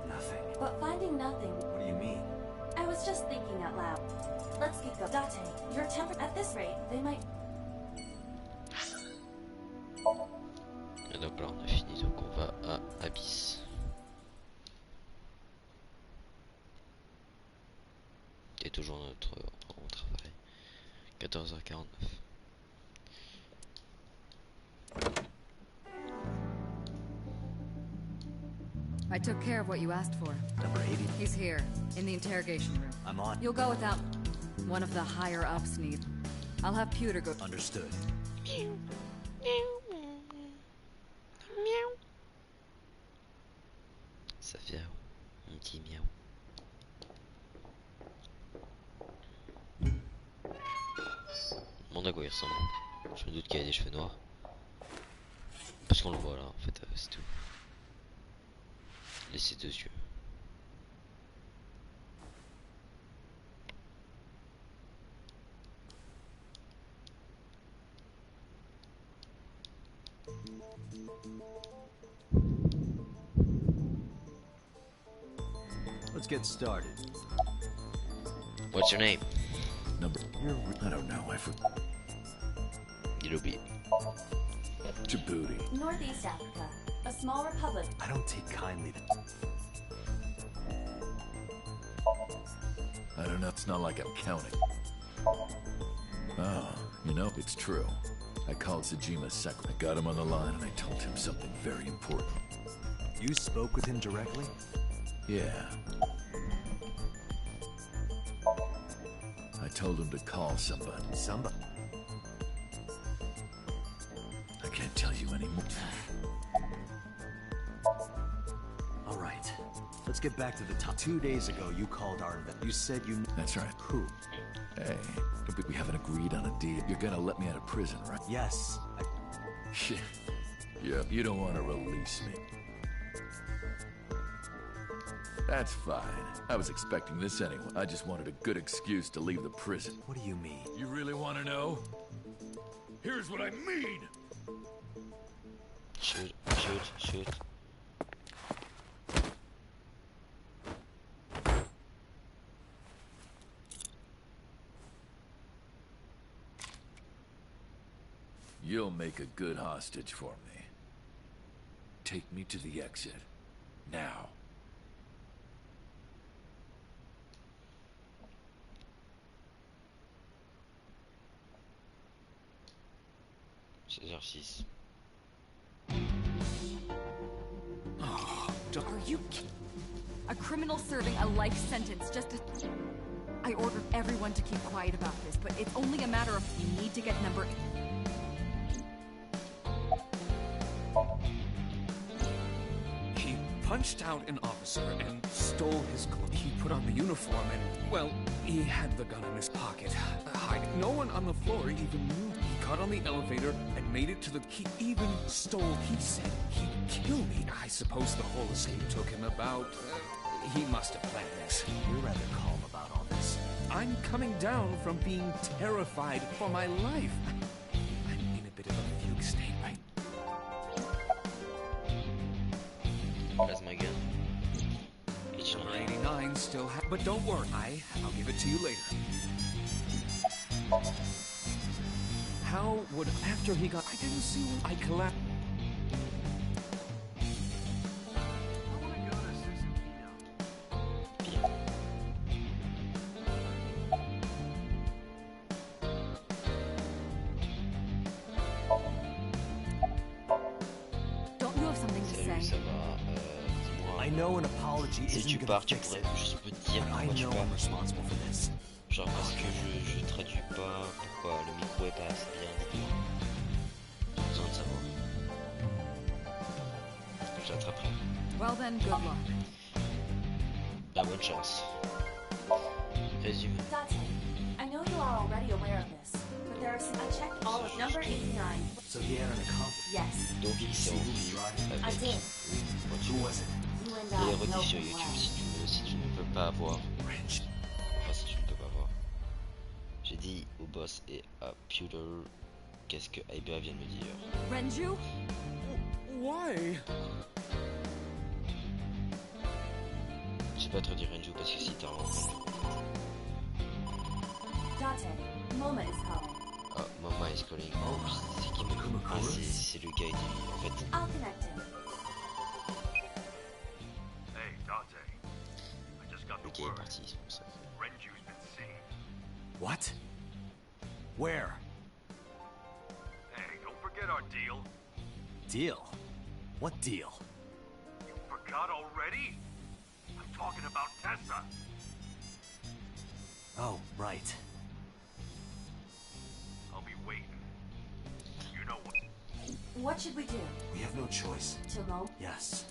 Nothing. But finding nothing, What do you mean? I was just thinking out loud. Let's get going. Date, your temper. At this rate, they might. Et donc là on a fini, donc on va à Abyss. Et toujours notre travail. 14h49. I took care of what you asked for. Number 80. He's here, in the interrogation room. I'm on. You'll go without... One of the higher-ups need... I'll have Pewter go... Understood. Ça fait un petit miaou. Demande à quoi il ressemble. Je me doute qu'il a des cheveux noirs. Parce qu'on le voit là, en fait, c'est tout. Laissez deux yeux. Let's get started. What's your name? Number. I don't know. I forgot. Little bit. Djibouti. Northeast Africa, a small republic. I don't take kindly to. I don't know. It's not like I'm counting. Oh, you know, it's true. I called Sejima's secretary. I got him on the line and I told him something very important. You spoke with him directly? Yeah. I told him to call somebody. Somebody? I can't tell you anymore. All right. Let's get back to the top. 2 days ago, you called our vet. You said you... That's right. Who? Hey, but we haven't agreed on a deal. You're gonna let me out of prison, right? Yes. Shit. Yeah, you don't want to release me. That's fine. I was expecting this anyway. I just wanted a good excuse to leave the prison. What do you mean? You really want to know? Here's what I mean! Shoot, shoot, shoot. You'll make a good hostage for me. Take me to the exit. Now. 16h06. Are you kidding? A criminal serving a life sentence just to... I ordered everyone to keep quiet about this, but it's only a matter of you need to get number... He punched out an officer and stole his clothes. He put on the uniform and, well, he had the gun in his pocket. Hiding. No one on the floor even knew. He got on the elevator and made it to the... He even stole... He said he'd kill me. I suppose the whole escape took him about... he must have planned this. You're rather calm about all this. I'm coming down from being terrified for my life. I'm in a bit of a fugue state right That's my gun. Each Number night. 89 still but don't worry, I'll give it to you later. How would... After he got... I didn't see when I collapsed. Don't you have something to Salut, say? ça va? Dis-moi. I know an apology Si isn't tu gonna pars, tu fix pourrais it. juste me dire But I pourquoi tu know pars. I'm responsible for this. Genre parce que je traduis pas, pourquoi le micro est pas assez bien réglé. J'ai besoin de savoir. J'attraperai. Well then, good luck. La bonne chance. Résumé. Date, I know you are already aware of this, but there are some... I checked all of number 89. So he had an accomplice. Yes, Donc il s'est See who's enfui driving? I avec did. une voiture. Who was it? You and Il est I redit know sur him YouTube well. si tu ne peux pas voir. Wrench. Enfin si tu ne peux pas voir. J'ai dit au boss et à Pewter qu'est-ce que Iber vient de me dire. Renju? Why? J'ai pas trop dit Renju parce que si t'as un... Date, Moma is calling. Ah, Mama is calling. Oh, c'est qui me... Ah, c'est le gars et en fait. I'll connect him. Hey, Dante. I just got Le the gars est word. parti, c'est pour ça. Renju's been seen. What? Where? Hey, don't forget our deal. Deal? What deal? You forgot. forgot already? I'm talking about Tessa. Oh, right. I'll be waiting. You know what? What should we do? We have no choice. To go? Yes.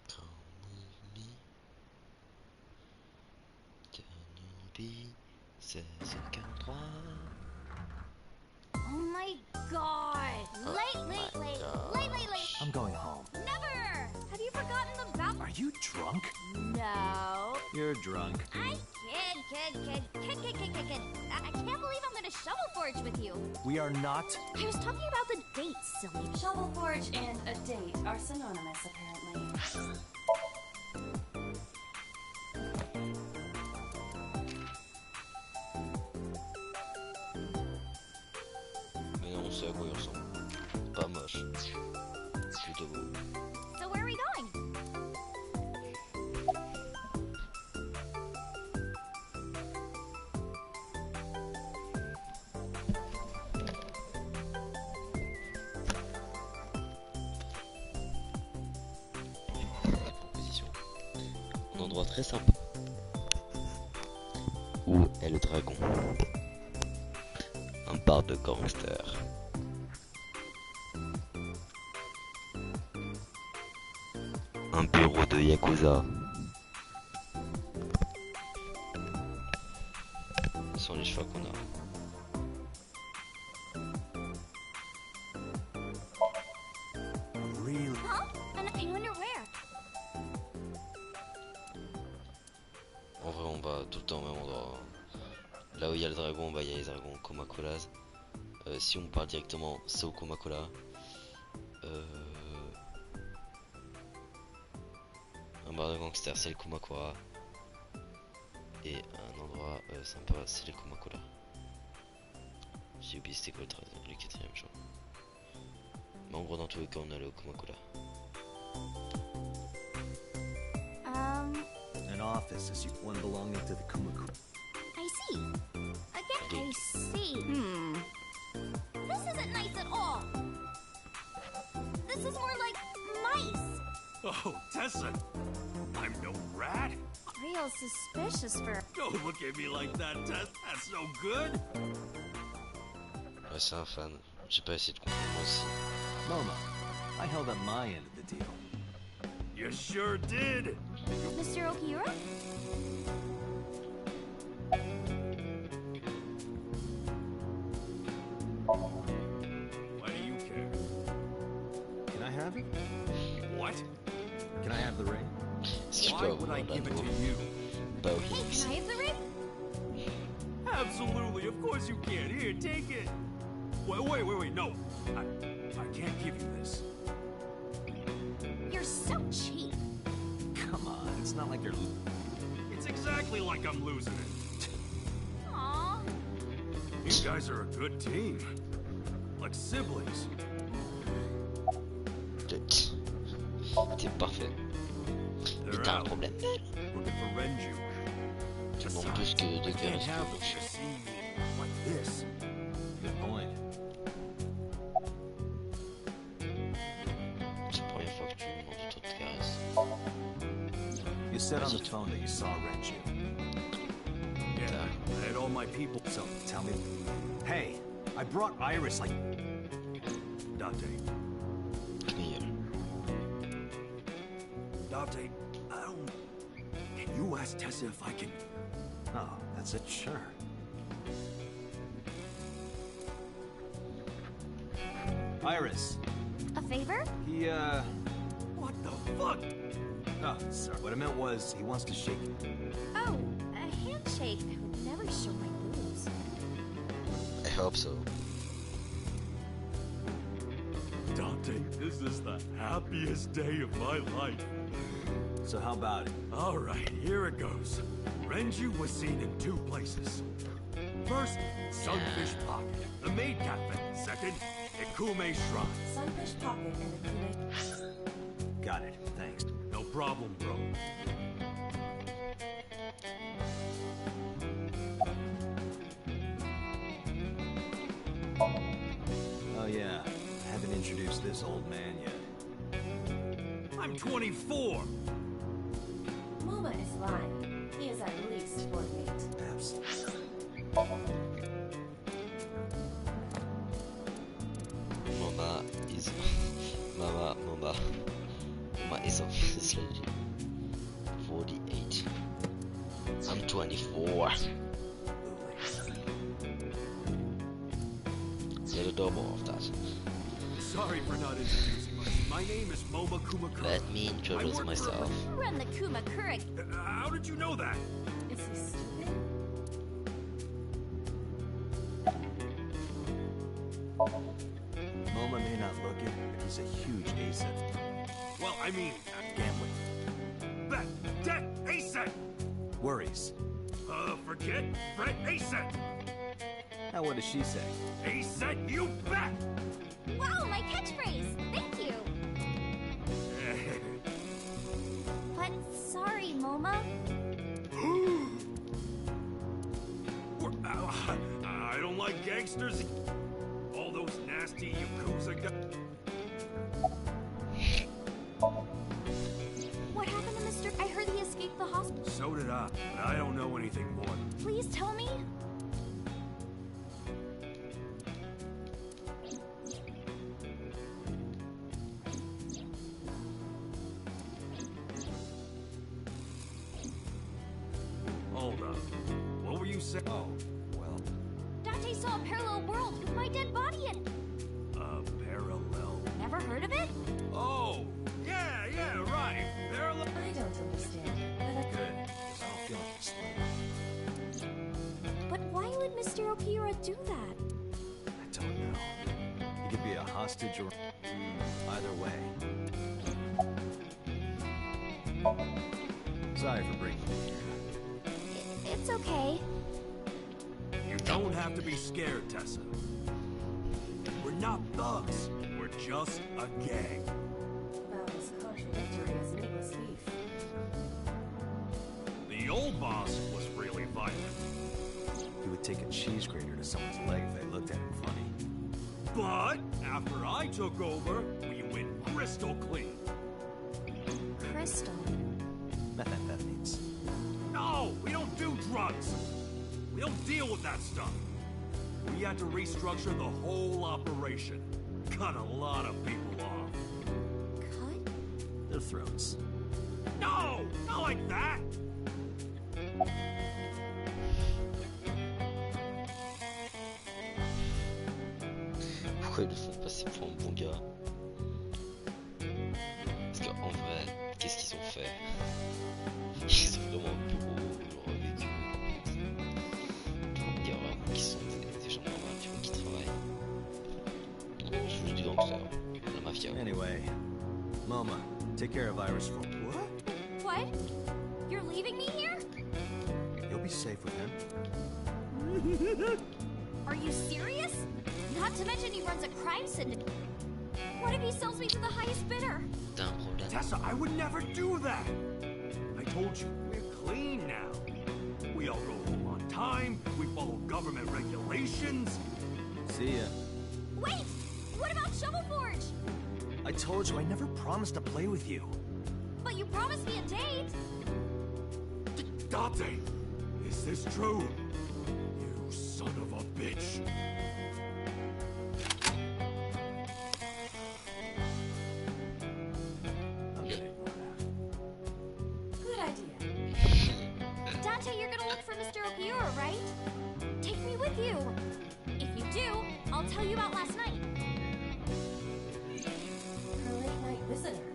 Come with me. Kenobi 1643. Oh my god! Late. I'm going home. Never! Have you forgotten about... Are you drunk? No. You're drunk. I kid. I can't believe I'm gonna shovel forge with you. We are not. I was talking about the date, silly. Shovel Forge and a date are synonymous, apparently. Mais non, c'est à quoi il ressemble. Pas moche. Plutôt beau. So where are we going? Proposition. Un endroit très sympa. Où est le dragon? Un bar de gangsters. Un bureau de Yakuza. Ce sont les choix qu'on a. Really? Huh? I wonder where. En vrai, on va tout le temps au même endroit. Là où il y a le dragon, bah il y a les dragons Komakolas. Si on part directement, c'est au Komakola. Un bar de gangsters, c'est le Kumakura. Et un endroit sympa, c'est le Kumakura. J'ai oublié c'était quoi le quatrième, genre. Mais en gros, dans tous les cas, on allait au Kumakura. An office is one belonging to the Kumaku. I see. Again, I see. This isn't nice at all. This is more like mice. Oh, Tessa! I'm no rat. Real suspicious for... Don't look at me like that, Tess. That's no good. Ouais, c'est un fan. J'ai pas essayé de comprendre moi aussi. Momo, I held up my end of the deal. You sure did. Mr. Okira? Why do you care? Can I have it? What? Can I have the ring? Est-ce que je Why peux would avoir I give it l'anneau? to you? Bah oui. Hey, can I have the ring? Absolutely, of course you can. Here, take it. Wait, no. I can't give you this. You're so cheap. Come on, it's not like you're. It's exactly like I'm losing it. Aww. You guys are a good team. Like siblings. T'es parfait. Mais They're t'as un out. problème. Looking for Renju. Tu demandes plus que de I can't caresses have que them de see you like this. Good point. C'est la première fois que tu me demandes autant de caresses. You said on the phone that you saw Renju. Yeah, I had all my people. So tell me. Hey, I brought Iris like. Dante. Meilleur. Dante, I don't... Can you ask Tessa if I can... Oh, that's it. Sure. Iris. A favor? He What the fuck? Oh, sorry. What I meant was he wants to shake you. Oh, a handshake. I would never show my boobs. I hope so. Dante, this is the happiest day of my life. So how about it? All right, here it goes. Renju was seen in two places. First, Sunfish Pocket, the maid cafe. Second, Ikume Shrine. Sunfish Pocket and a Kume. Got it. Thanks. No problem, bro. Oh yeah, I haven't introduced this old man yet. I'm 24. Muma is lying. He is at least 48. Absolutely. Mama is Mama is obviously 48. I'm 24. Get a double of that. Sorry for not introducing myself. My name is Moma Kumakura. Let me introduce myself. You run the Kumakura. How did you know that? Is he stupid? Moma may not look it, but he's a huge asset. Well, I mean, Gambling. bet, debt, asset. Worries. Forget, Fred, asset. Now what does she say? Asset, you bet. Wow, my catchphrase. Thank you. But sorry, Moma. I don't like gangsters. All those nasty Yakuza guys. What happened to Mr. I heard he escaped the hospital. So did I, but I don't know anything more. Please tell me. Hold up. What were you saying? Oh, well. Dante saw a parallel world with my dead body in it. A parallel. Never heard of it? Oh, yeah, right. Parallel. I don't understand. Good. 'Cause I don't feel like explaining. But why would Mr. Okiura do that? I don't know. He could be a hostage or either way. Sorry for bringing you here. It's okay. You don't have to be scared, Tessa. We're not thugs. We're just a gang. About as contradictory as Nicholas Thief. The old boss was really violent. He would take a cheese grater to someone's leg if they looked at him funny. But after I took over, we went crystal clean. Crystal. Methamphetamines. No, we don't do drugs. We don't deal with that stuff. We had to restructure the whole operation. Cut a lot of people off. Cut? Their throats. No, not like that. Pourquoi ils le font passer pour un bon gars? Parce qu'en vrai, qu'est-ce qu'ils ont fait? Ils ont vraiment un bureau, genre avec on va dire vraiment qu'ils sont des gens dans un bureau qui travaillent. Non, c'est juste des gangsters, la mafia. Anyway, Moma, take care of Iris for me. What? What? You're leaving me here? You'll be safe with him. Are you serious? Not to mention he runs a crime syndicate. What if he sells me to the highest bidder? T'as un problème? Tessa, I would never do that. I told you, we're clean now. We all go home on time. We follow government regulations. See ya. Wait! What about Shovel Forge? I told you I never promised to play with you. But you promised me a date. Dante, is this true? You son of a bitch. Okay. Good idea. Dante, you're gonna look for Mr. Okiura, right? Take me with you. If you do, I'll tell you about last night. Her late night visitor.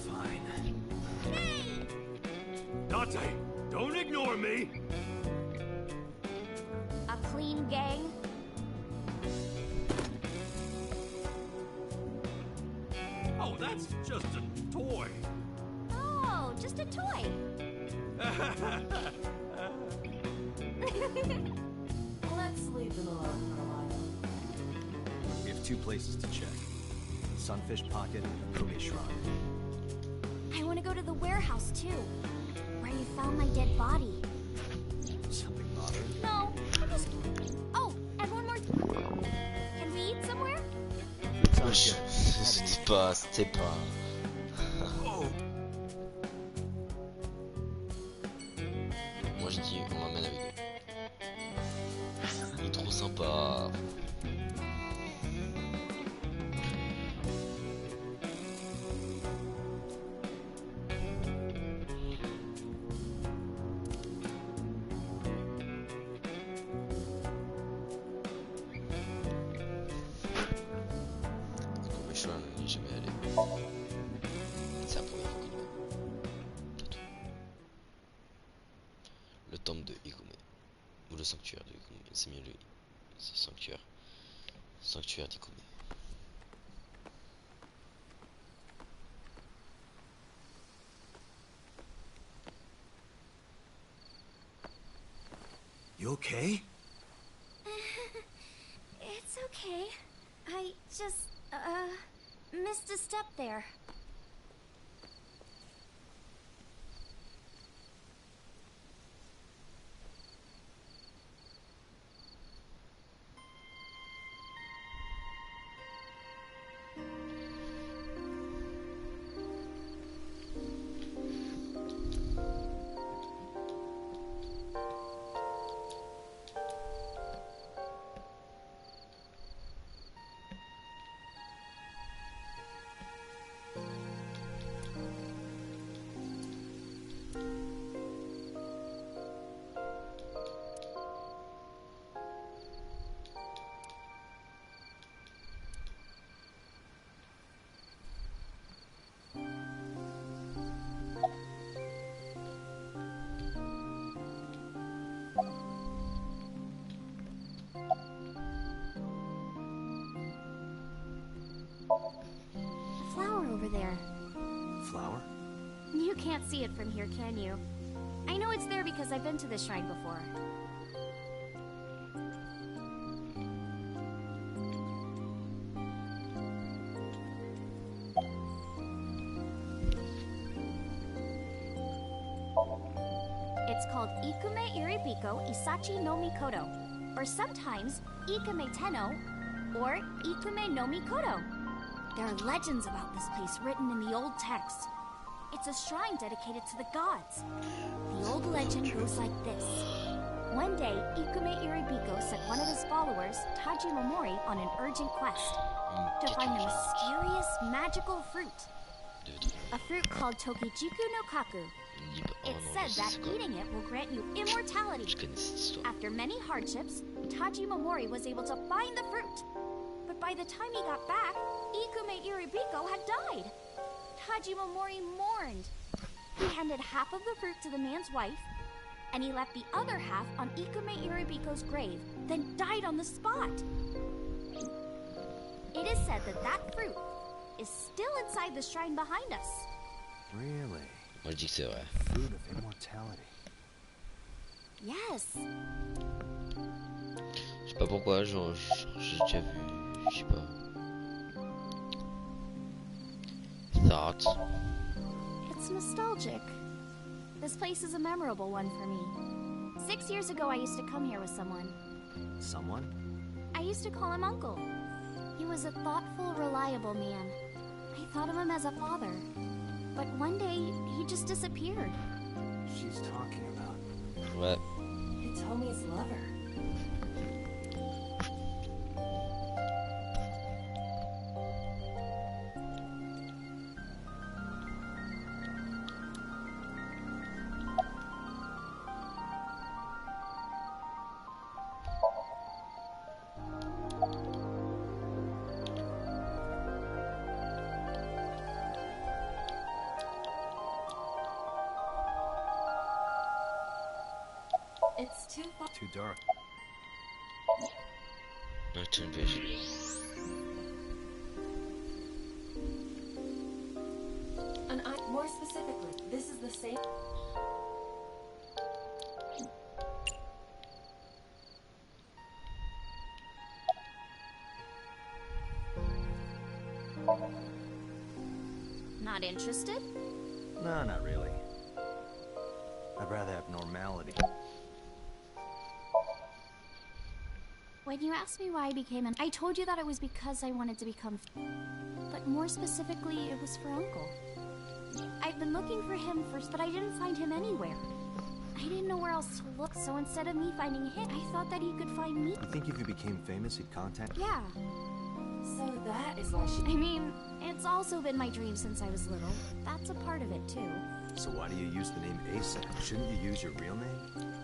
Fine. Hey! Dante, don't ignore me. A clean gang? Oh, that's just a toy. Oh, just a toy. Let's leave them alone for a while. We have two places to check. Sunfish Pocket and Kobe Shrine. I want to go to the warehouse, too. Where you found my dead body. Something modern. No, I'm just... Oh, and one more... Can we eat somewhere? Sounds good. c'était pas. Moi je dis on l'emmène avec nous. Il est trop sympa. Je n'y jamais allé. C'est la première fois qu'on y va. Peut-être. Le temple de Ikume. Ou le sanctuaire de Ikume. C'est mieux le sanctuaire. Sanctuaire d'Ikume. You okay? It's okay. I just, missed a step there. A flower over there. Flower? You can't see it from here, can you? I know it's there because I've been to this shrine before. It's called Ikume Iribiko Isachi no Mikoto, or sometimes Ikume Tenno, or Ikume no Mikoto. There are legends about this place written in the old text. It's a shrine dedicated to the gods. The old legend goes like this. One day, Ikume Iribiko sent one of his followers, Taji Momori, on an urgent quest to find a mysterious magical fruit. A fruit called Tokijiku no Kaku. It's said that eating it will grant you immortality. After many hardships, Taji Momori was able to find the fruit. But by the time he got back, Ikume Iribiko had died. Taji Momori mourned. He handed half of the fruit to the man's wife, and he left the other half on Ikume Iribiko's grave, then died on the spot. It is said that that fruit is still inside the shrine behind us. Really? Moi je dis que c'est vrai. Fruit of immortality. Yes. Je sais pas pourquoi, genre, j'ai déjà vu, je sais pas. Thoughts. It's nostalgic. This place is a memorable one for me. 6 years ago, I used to come here with someone. Someone? I used to call him Uncle. He was a thoughtful, reliable man. I thought of him as a father. But one day, he just disappeared. She's talking about. Ouais. It's homie's lover. It's too far. Too dark. Nocturne vision. And more specifically, this is the same. Not interested? No, not really. I'd rather have normality. When you asked me why I became I told you that it was because I wanted to become. But but more specifically, it was for Uncle. I've been looking for him first, but I didn't find him anywhere. I didn't know where else to look, so instead of me finding him, I thought that he could find me. You think if you became famous, he'd contact you? Yeah. So that is why she... I mean, it's also been my dream since I was little. That's a part of it, too. So why do you use the name Asap? Shouldn't you use your real name?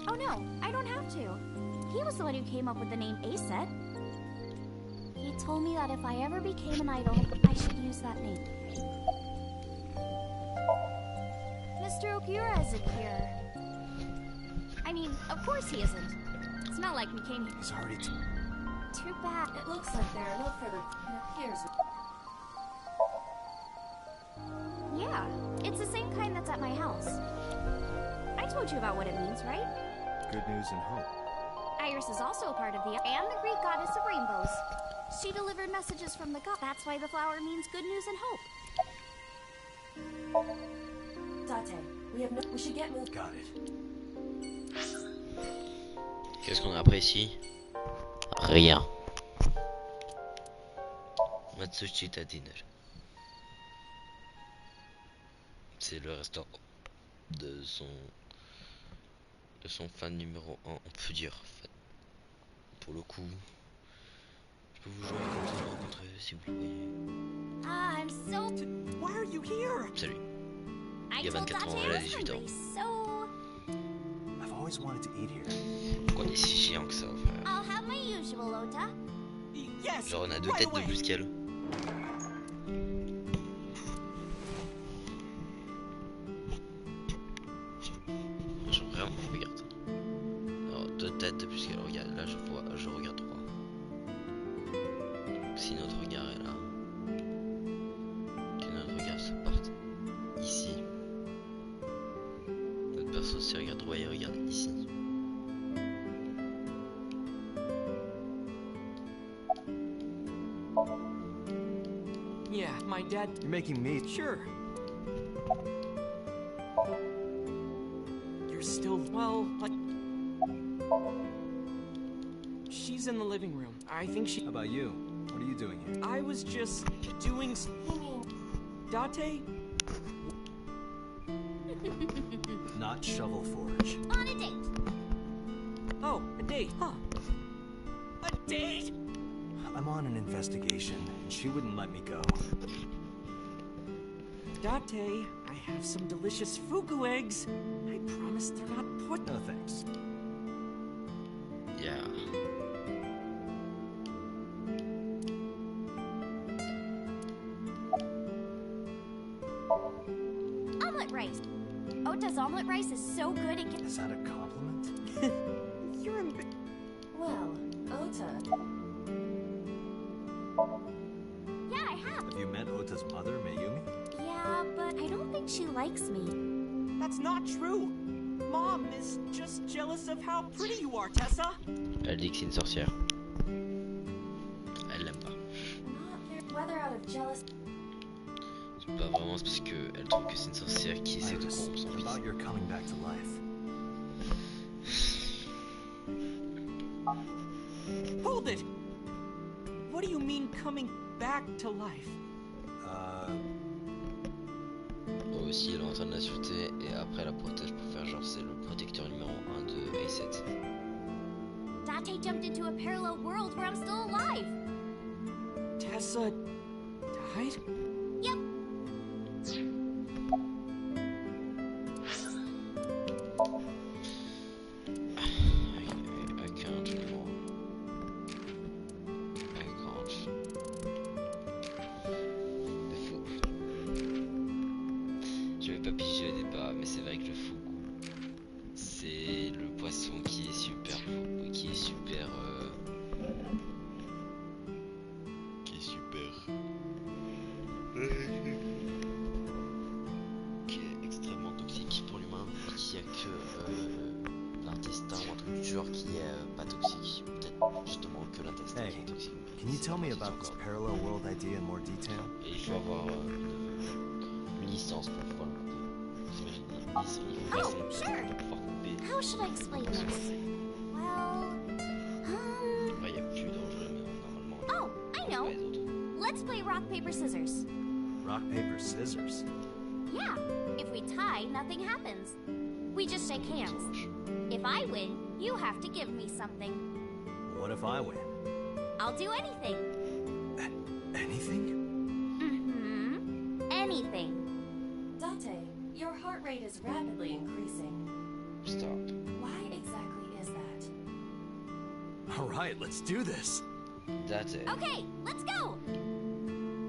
Oh no, I don't have to. He was the one who came up with the name Aset. He told me that if I ever became an idol, I should use that name. Mr. Okura isn't here. I mean, of course he isn't. It's not like we came here. He's already Too bad. It looks like there are no further... Here's... Yeah, it's the same kind that's at my house. I told you about what it means, right? good news and hope. Iris is also a part of the... and the Greek goddess of rainbows. She delivered messages from the god. That's why the flower means good news and hope. Date, we should get moved. Got it. Qu'est-ce qu'on a après ici? Rien. Matsushita Dinner. C'est le restaurant de son fan numéro 1, on peut dire. Pour le coup, je peux vous jouer comme ça, le rencontrer si vous le voyez. Ah, I'm so... Why are you here? Salut. I Il y a told 24 ans, Date elle a I was 18 ans. hungry, so... I've always wanted to eat here. Pourquoi on est si chiant que ça, frère? I'll have my usual, Ota. Yes. Genre on a deux right têtes away. de plus qu'elle. Genre vraiment, regarde. Alors deux têtes de plus qu'elle, regarde, là je regarde trois. Donc, si notre regard est là, que notre regard se porte ici. Notre perso si regarde droit et regarde ici. Yeah, my dad. You're making me... Sure. You're still, well, like... She's in the living room. I think she... How about you? What are you doing here? I was just doing... Date? Not Shovel Forge. On a date. Oh, a date, huh? A date? I'm on an investigation, and she wouldn't let me go. Date, I have some delicious fugu eggs. I promise they're not put... No thanks. Yeah. Omelet rice. Ota's omelet rice is so good it can... Is that a compliment? You're Well, Ota... Yeah, I have. Have you met Ota's mother, Mayumi? Yeah, but I don't think she likes me. That's not true. Mom is just jealous of how pretty you are, Tessa. Elle dit que c'est une sorcière. Elle l'aime pas. Whether out of jealous... C'est pas vraiment, c'est parce qu'elle trouve que c'est une sorcière qui essaie de Iris, corrompre son fils. about your coming back to life. Hold it! What do you mean coming back to life? Aussi, elle est en train de la sûreté et après la protège pour faire genre c'est le protecteur numéro 1 de A7. Date jumped into a parallel world where I'm still alive. Tessa died? Yep. I can't anymore. I can't. Le fou. Je vais pas piger au départ, mais c'est vrai que le fugu, c'est le poisson qui est super qui est super qui est extrêmement toxique pour l'humain et qui a que l'intestin ou un truc du genre qui est pas toxique, peut-être justement que l'intestin qui Hey, est toxique. can you tell me C'est pas about précis this encore. parallel world idea in more detail? Et il faut avoir une licence pour pouvoir le couper. Vous imaginez une licence, il faut Oh, une licence sure. pour pouvoir couper. How should I explain this? Well, Après, il n'y a plus d'enjeux, mais normalement. Oh, I on know. fait les autres. let's play rock, paper, scissors. Rock, paper, scissors. Yeah, if we tie, nothing happens. We just shake hands. If I win, you have to give me something. What if I win? I'll do anything. Anything? Mm-hmm. Anything. Date, your heart rate is rapidly increasing. Stop. Why exactly is that? All right, let's do this. That's it. Okay, let's go.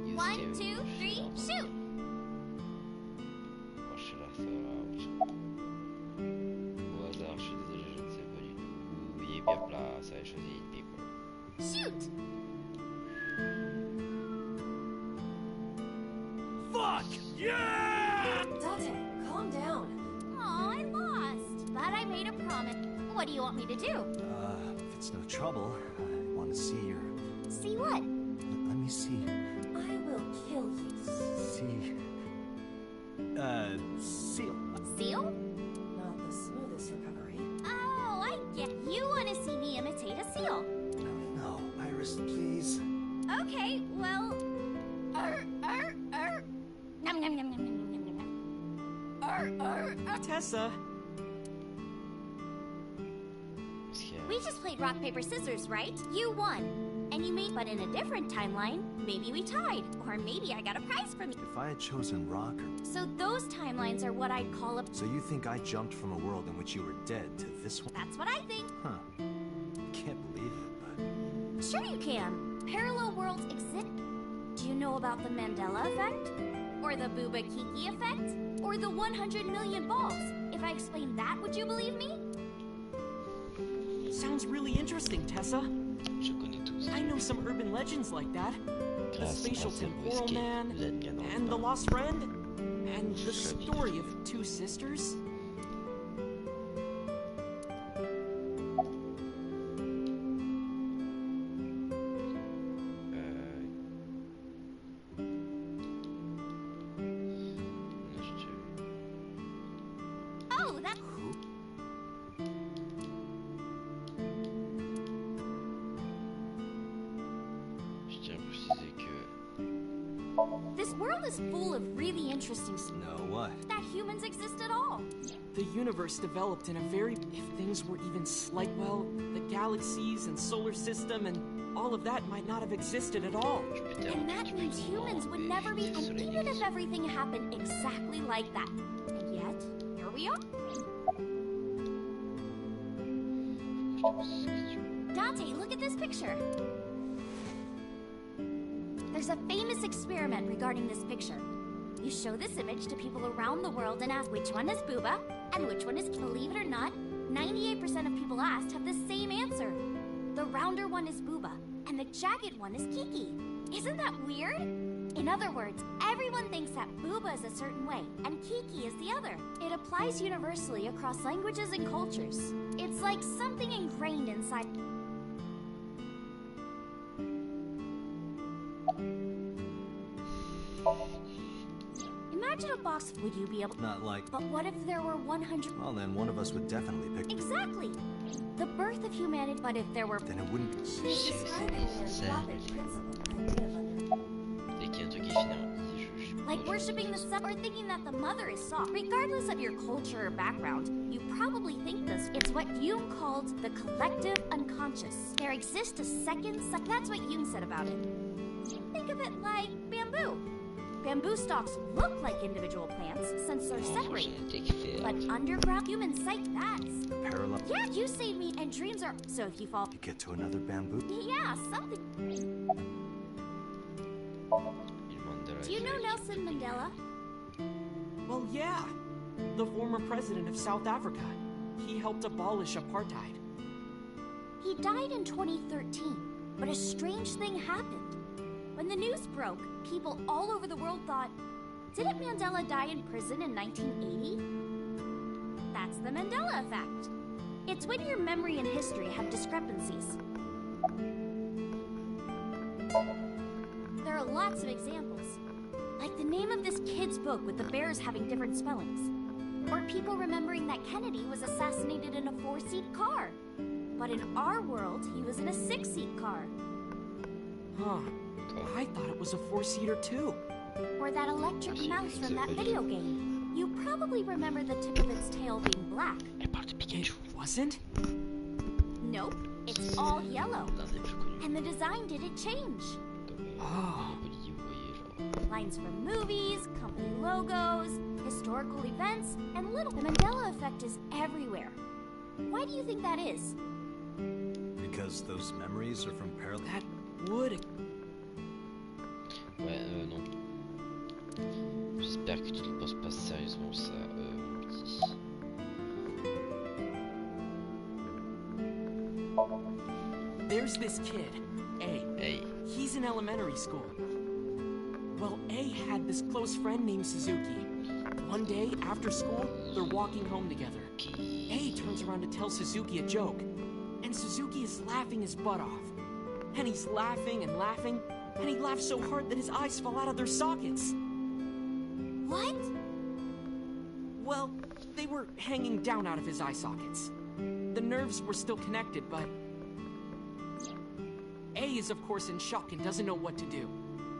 Use 1, two. 2, 3, shoot. Moi, je suis là, ça va. Au hasard, je suis désolé, je ne sais pas du tout. Oui, bien plat, ça a choisi une paper. Shoot. Fuck! Yeah! Date, calm down. Aw, I lost. But I made a promise. What do you want me to do? If it's no trouble, I want to see your... See what? Let me see. I will kill you. See... seal. Seal? Not the smoothest recovery. Oh, I get. You want to see me imitate a seal? No, Iris, please. Okay, well. Nom nom nom nom nom nom nom. Tessa. We just played rock, paper, scissors, right? You won. And you made, but in a different timeline, maybe we tied. Or maybe I got a prize from you. If I had chosen rock or... So those timelines are what I'd call a... So you think I jumped from a world in which you were dead to this one? That's what I think. Huh. I can't believe it, but... Sure you can. Parallel worlds exist. Do you know about the Mandela effect? Or the Booba Kiki effect? Or the 100 million balls? If I explained that, would you believe me? Sounds really interesting, Tessa. Je connais tous. I know some urban legends like that. The Grâce spatial à cette temporal escape, man, vous êtes bien dans le and the temps. lost friend, and the story of two sisters. Oh, that... Je tiens à préciser que This world is full of really interesting stuff. No, what? That humans exist at all. The universe developed in a very... If things were even like, well, the galaxies and solar system and all of that might not have existed at all. And that means humans would never be... And even if everything happened exactly like that. And yet, here we are. Dante, look at this picture. There's a famous experiment regarding this picture. You show this image to people around the world and ask which one is Booba and which one is... Believe it or not, 98% of people asked have the same answer. The rounder one is Booba, and the jagged one is Kiki. Isn't that weird? In other words, everyone thinks that Booba is a certain way, and Kiki is the other. It applies universally across languages and cultures. It's like something ingrained inside... Imagine a box, would you be able... Not like... But what if there were 100... Well, then one of us would definitely pick... Exactly! The birth of humanity, but if there were... Then it wouldn't be... They describe it as rapid principle idea of dès qu'il y a un truc qui finit en I, je Like worshipping the sun or thinking that the mother is soft. Regardless of your culture or background, you probably think this. It's what Jung called the collective unconscious. There exists a second... That's what Jung said about it. Think of it like bamboo. Bamboo stalks look like individual plants since they're separated. But underground human sight, that's... Parallel... Yeah, you saved me, and dreams are... So if you fall... You get to another bamboo? Yeah, something... Do you know Nelson Mandela? Well, yeah. The former president of South Africa. He helped abolish apartheid. He died in 2013, but a strange thing happened. When the news broke, people all over the world thought, didn't Mandela die in prison in 1980? That's the Mandela effect. It's when your memory and history have discrepancies. There are lots of examples. Like the name of this kid's book with the bears having different spellings. Or people remembering that Kennedy was assassinated in a 4-seat car. But in our world, he was in a 6-seat car. Huh. I thought it was a four-seater too. Or that electric mouse from that video game. You probably remember the tip of its tail being black. It wasn't? Nope, it's all yellow. And the design didn't change. Oh. Lines from movies, company logos, historical events, and little. The Mandela effect is everywhere. Why do you think that is? Because those memories are from parallel. That would. Ouais, non. J'espère que tu ne penses pas sérieusement ça, mon petit. There's this kid, A. Hey. He's in elementary school. Well, A had this close friend named Suzuki. One day, after school, they're walking home together. A turns around to tell Suzuki a joke, and Suzuki is laughing his butt off. And he's laughing and laughing, and he laughs so hard that his eyes fall out of their sockets. What? Well, they were hanging down out of his eye sockets. The nerves were still connected, but... A is of course in shock and doesn't know what to do.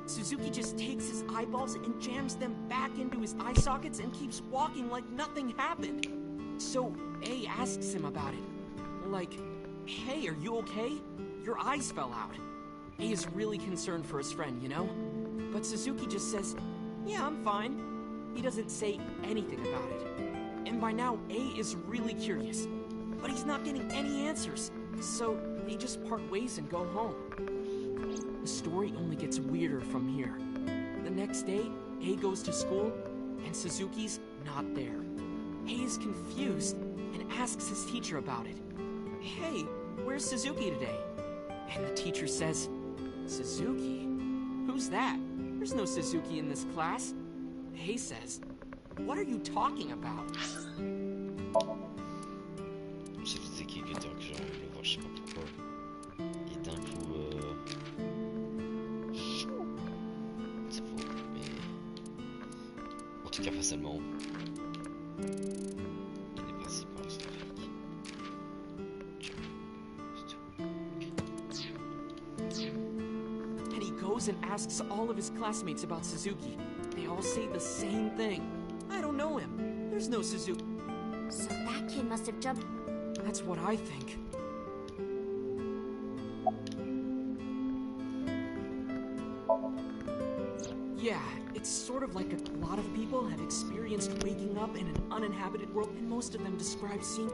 Suzuki just takes his eyeballs and jams them back into his eye sockets and keeps walking like nothing happened. So A asks him about it. Like, hey, are you okay? Your eyes fell out. A is really concerned for his friend, you know? But Suzuki just says, yeah, I'm fine. He doesn't say anything about it. And by now, A is really curious. But he's not getting any answers. So they just part ways and go home. The story only gets weirder from here. The next day, A goes to school, and Suzuki's not there. A is confused and asks his teacher about it. Hey, where's Suzuki today? And the teacher says, Suzuki? Who's that? There's no Suzuki in this class. A says, what are you talking about? Ça faisait quelques temps que j'ai envie de le voir, je sais pas pourquoi. Et d'un coup, c'est faux, mais en tout cas facialement, il est passé par son flic. And he goes and asks all of his classmates about Suzuki. They all say the same thing. I don't know him. There's no Suzuki. So that kid must have jumped. That's what I think. Yeah, it's sort of like a lot of people have experienced waking up in an uninhabited world, and most of them describe seeing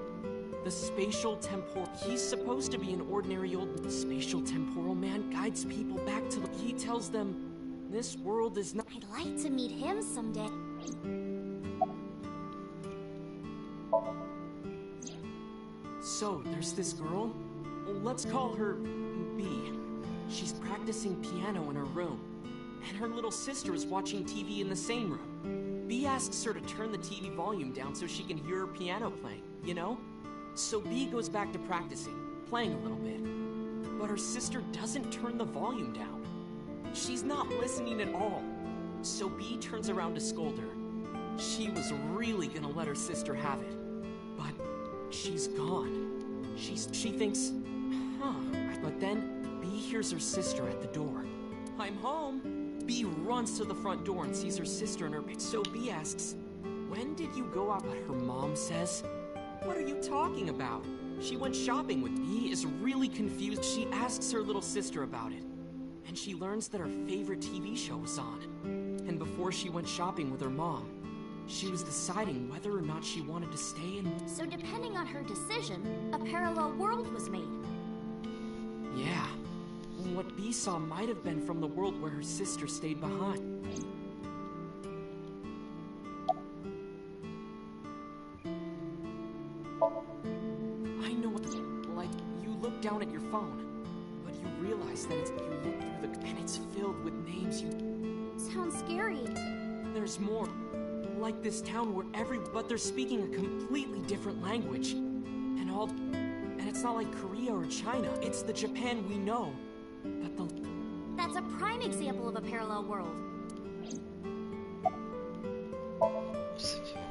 the spatial temporal. He's supposed to be an ordinary old spatial temporal man, guides people back to the... He tells them, this world is not... I'd like to meet him someday. So, there's this girl. Let's call her B. She's practicing piano in her room, and her little sister is watching TV in the same room. B asks her to turn the TV volume down so she can hear her piano playing, you know? So B goes back to practicing, playing a little bit. But her sister doesn't turn the volume down. She's not listening at all. So B turns around to scold her. She was really gonna let her sister have it. But she's gone. She thinks, huh. But then B hears her sister at the door. I'm home. B runs to the front door and sees her sister in her bed. So B asks, when did you go out? But her mom says, what are you talking about? She went shopping with B is really confused. She asks her little sister about it. And she learns that her favorite TV show was on. And before she went shopping with her mom, she was deciding whether or not she wanted to stay in... So depending on her decision, a parallel world was made. Yeah. What B saw might have been from the world where her sister stayed behind. I know what... Like, you look down at your phone, but you realize that it's... You look through the... And it's filled with names you... Sounds scary. There's more. Like this town where but they're speaking a completely different language. And it's not like Korea or China. It's the Japan we know. But the... That's a prime example of a parallel world.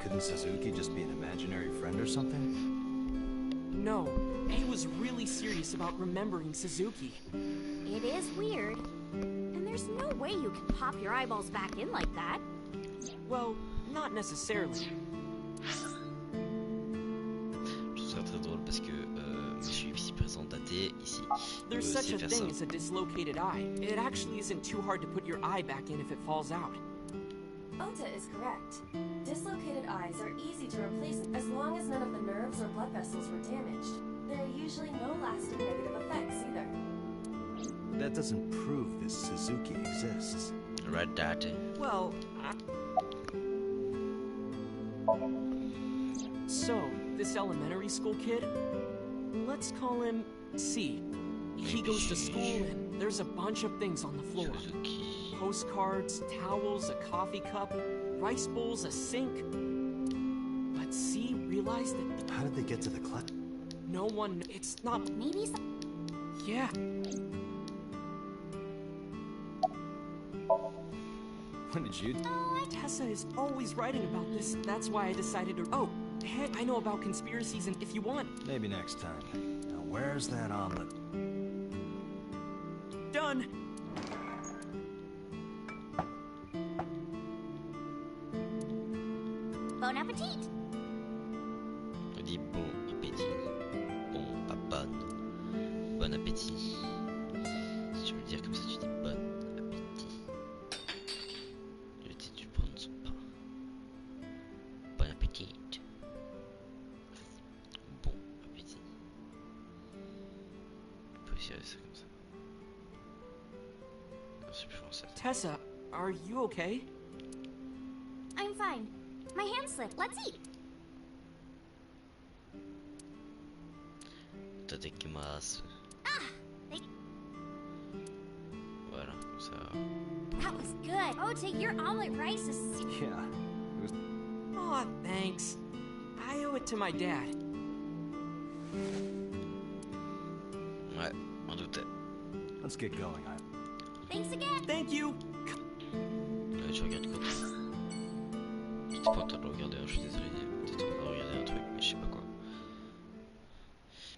Couldn't Suzuki just be an imaginary friend or something? no. A was really serious about remembering Suzuki. It is weird. And there's no way you can pop your eyeballs back in like that. Well, not necessarily. Je trouve ça très drôle parce que monsieur vice-président daté ici. There's Il veut such aussi a faire thing ça. as a dislocated eye. It actually isn't too hard to put your eye back in if it falls out. Ota is correct. Dislocated eyes are easy to replace as long as none of the nerves or blood vessels were damaged. There are usually no lasting negative effects either. That doesn't prove this Suzuki exists. Right, Daddy. Well, So, this elementary school kid, let's call him C. He goes to school and there's a bunch of things on the floor. Suzuki. Postcards, towels, a coffee cup, rice bowls, a sink. But C realized that How did they get to the class? no one, it's not, Maybe some. yeah. When did you? Tessa is always writing about this. That's why I decided to. Oh, hey, I know about conspiracies, and if you want. Maybe next time. Now, where's that omelet? Done! Bon appetit! On dit bon appétit. Bon, pas bonne. Bon appétit. Si tu veux le dire comme ça, tu dis bon appétit. Le titre, tu prends son pain. Bon appétit. Bon appétit. On peut aussi dire ça comme ça. Non, c'est plus français. Tessa, are you okay? I'm fine. My hand slipped. Let's eat. Tadakimasu. Ah! They... Voilà, comme ça. That was good. Oh, take your omelet rice is... Yeah. It was. Aw, thanks. I owe it to my dad. Ouais, m'en doutais. Let's get going. Thanks again. Thank you! Tu regardes quoi? J'étais pas en train de le regarder, hein, je suis désolé. T'es en train de regarder un truc, mais je sais pas quoi.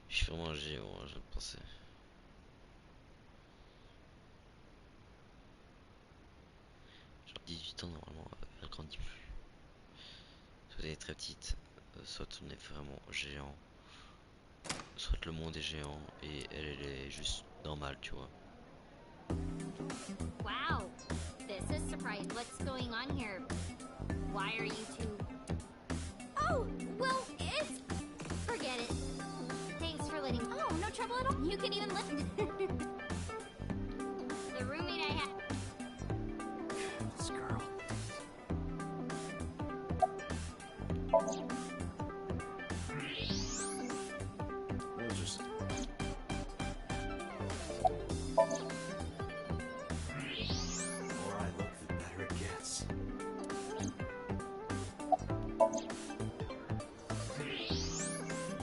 Je suis vraiment un géant, hein, je viens de penser. Genre 18 ans normalement, elle grandit plus. Soit elle est très petite, soit on est vraiment géant. Soit le monde est géant et elle est juste normale, tu vois. Wow. This is surprising. What's going on here? Why are you two... Oh, well, it's... Forget it. Thanks for letting... Oh, no trouble at all. You can even listen. The roommate I had... This girl. We'll just. The more I look, the better it gets.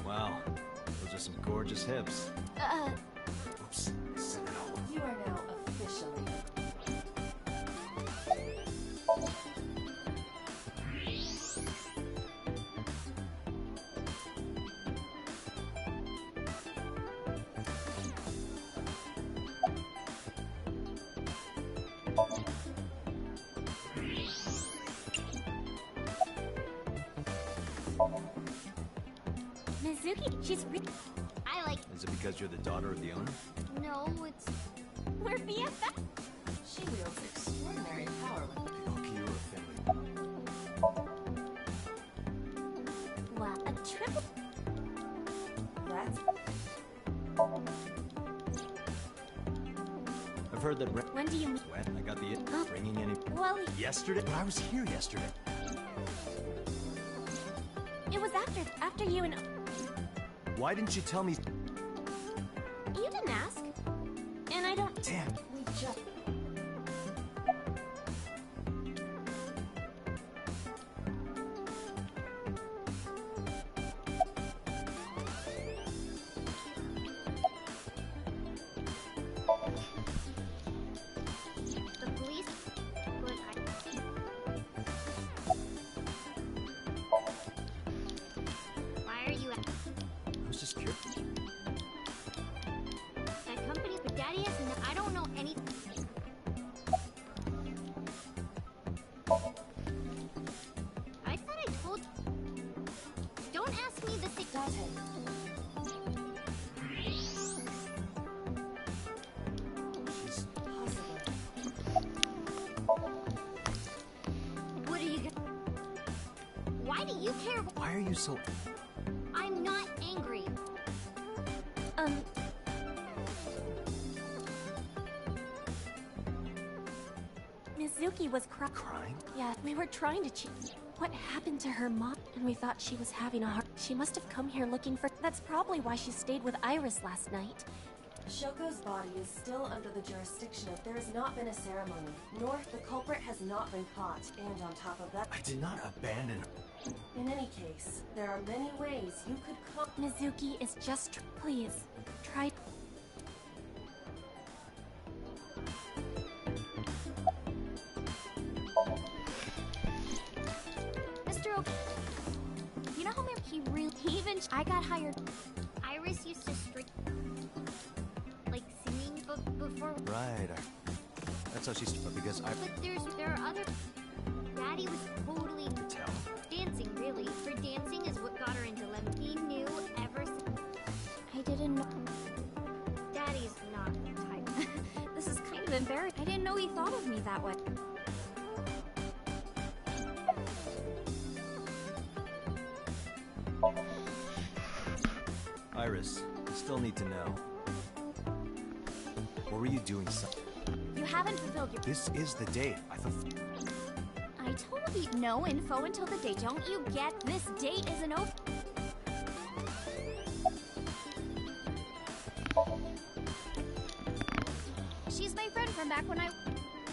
Wow, those are some gorgeous hips. Oops, I said it all. You are now officially. Mizuki, she's re... I like... Is it because you're the daughter of the owner? No, it's... We're BFF. She wields extraordinary power with Okay, you're a family. Wow, a triple... That's I've heard that. When do you meet... When I got the Huh? bringing any Well, yesterday. But I was here yesterday. it was after you and... Why didn't you tell me? You didn't ask. And I don't... Damn. we just. The police... Good, Why are you... I was just curious. Why do you care? Why are you so... I'm not angry. Mizuki was Crying? Yeah, we were trying to cheat. What happened to her mom? And we thought she was having a heart. She must have come here looking for... That's probably why she stayed with Iris last night. Shoko's body is still under the jurisdiction of... There has not been a ceremony, nor the culprit has not been caught. And on top of that... I did not abandon her. In any case, there are many ways you could come... Mizuki is just... Please, try... Mr. O, you know how many he really even I got hired. Iris used to like singing before. Right. That's how she's... Because I... But there are other. Daddy was totally tell. Dancing, really. Her dancing is what got her into Lemon. He knew ever since. I didn't know. Daddy's not the type. This is kind of embarrassing. I didn't know he thought of me that way. Iris, I still need to know. What were you doing, son? You haven't fulfilled your... This is the date. I told you no info until the date. Don't you get? This date isn't over. She's my friend from back when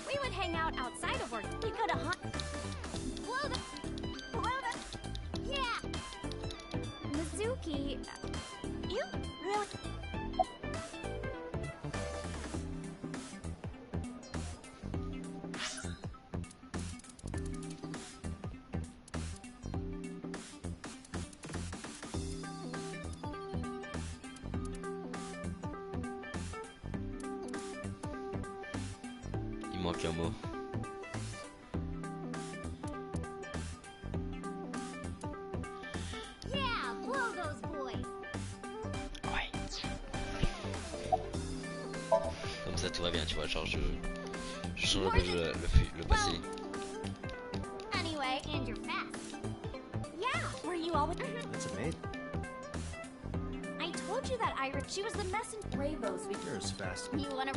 we would hang out outside of work. We could have blow the, yeah. Mizuki, you really? Il manque un mot. Yeah, blow those boys. Ouais. Comme ça tout va bien, tu vois, genre je change le passé. Anyway, and you're fast. Yeah, Were you always... That's amazing. I told you that Iris. She was the messenger. Rainbows, we... You're as fast. You wanna?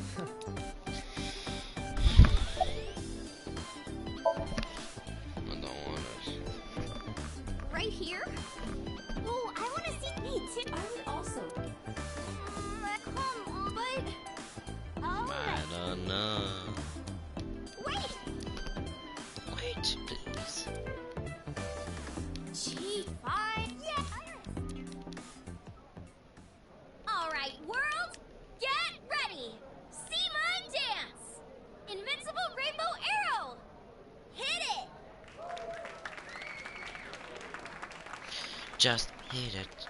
Right here? Oh, I want to see me too. I would also... Come on, but... Oh, Madonna. wait! Wait, please. Gee, fine. Yeah, Iris. All right, world, get ready. See my dance. Invincible Rainbow Arrow. Hit it. Just hit it.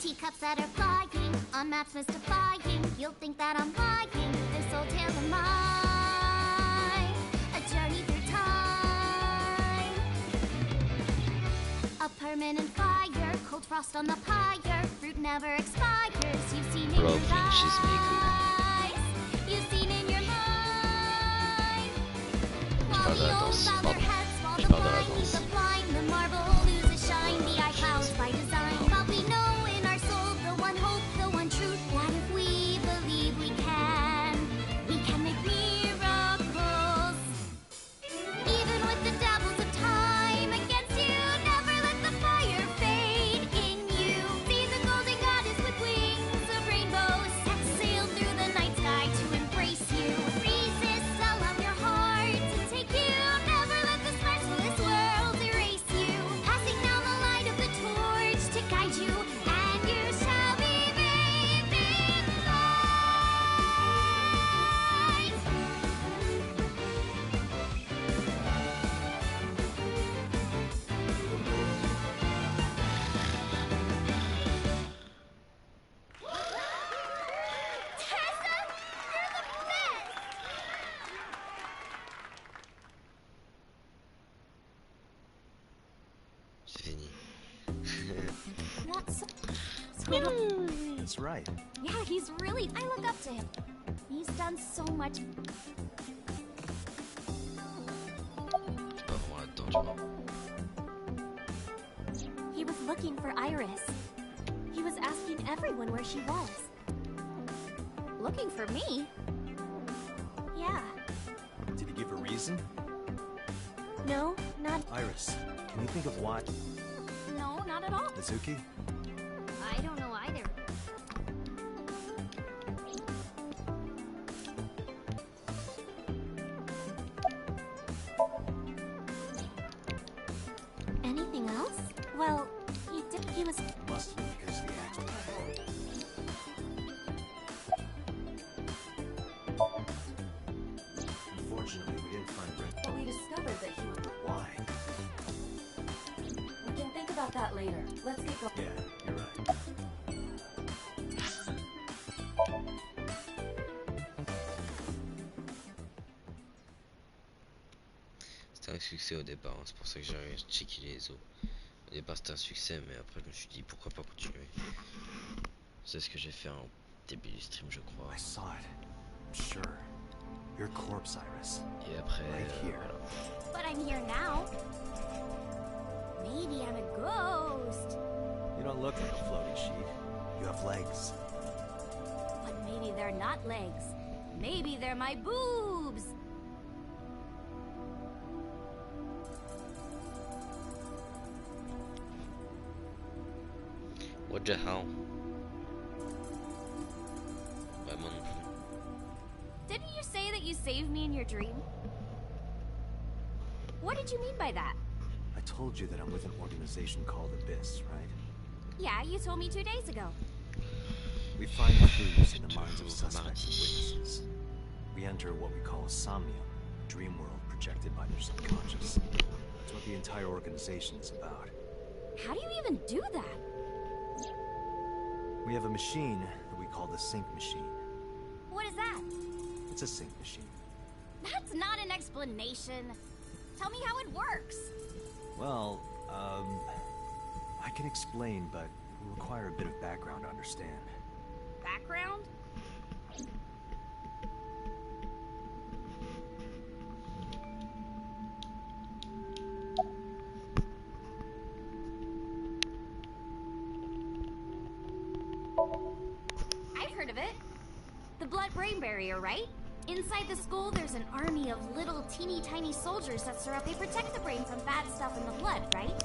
Teacups that are flying on maps mystifying. You'll think that I'm lying. This old tale of mine, a journey through time. A permanent fire, cold frost on the pyre. Fruit never expires. You've seen in Bro, your finishes me eyes. You've seen in your mind. While parle de the la old danse, bow their pardon. heads, while Je the parle de la blind leave danse. the blind, the marble loses shine. The eye clouds by design. But we know in our soul the one hope, the one truth, that if we believe we can make miracles. Even with the dabbles of time against you, never let the fire fade in you. See the golden goddess with wings of rainbows set sail through the night sky to embrace you. Resist, allow your heart to take you. Never let That's right. Yeah, he's really. I look up to him. He's done so much. C'est pas vraiment là-dedans, tu vois. He was looking for Iris. He was asking everyone where she was. Looking for me? Yeah. Did he give a reason? No, not. Iris, can you think of why? No, not at all. Mizuki? I don't know either. Anything else? Well, he was. Must have because the accident. Unfortunately, we didn't find Rick. But we discovered that he was. Why? We can think about that later. Let's get going. Yeah, you're right. C'était un succès au départ, hein, c'est pour ça que j'ai checké les os. Au départ c'était un succès, mais après je me suis dit pourquoi pas continuer. C'est ce que j'ai fait en début du stream, je crois. I saw it. I'm sure. Your corpse, Iris. Et après, Right here. voilà. But I'm here now. Maybe I'm a ghost. You don't look like a floating sheet. You have legs. But maybe they're not legs. Maybe they're my boobs. What the hell? Vraiment non plus. Didn't you say that you saved me in your dream? What did you mean by that? I told you that I'm with an organization called Abyss, right? Yeah, you told me 2 days ago. We find clues in the minds of suspects and witnesses. We enter what we call a Somnium, a dream world projected by their subconscious. That's what the entire organization is about. How do you even do that? We have a machine that we call the sync machine. What is that? It's a sync machine. That's not an explanation. Tell me how it works. Well, I can explain, but it will require a bit of background to understand. Background? I've heard of it. The blood-brain barrier, right? Inside the school, there's an army of little teeny tiny soldiers that surround. They protect the brain from bad stuff in the blood, right?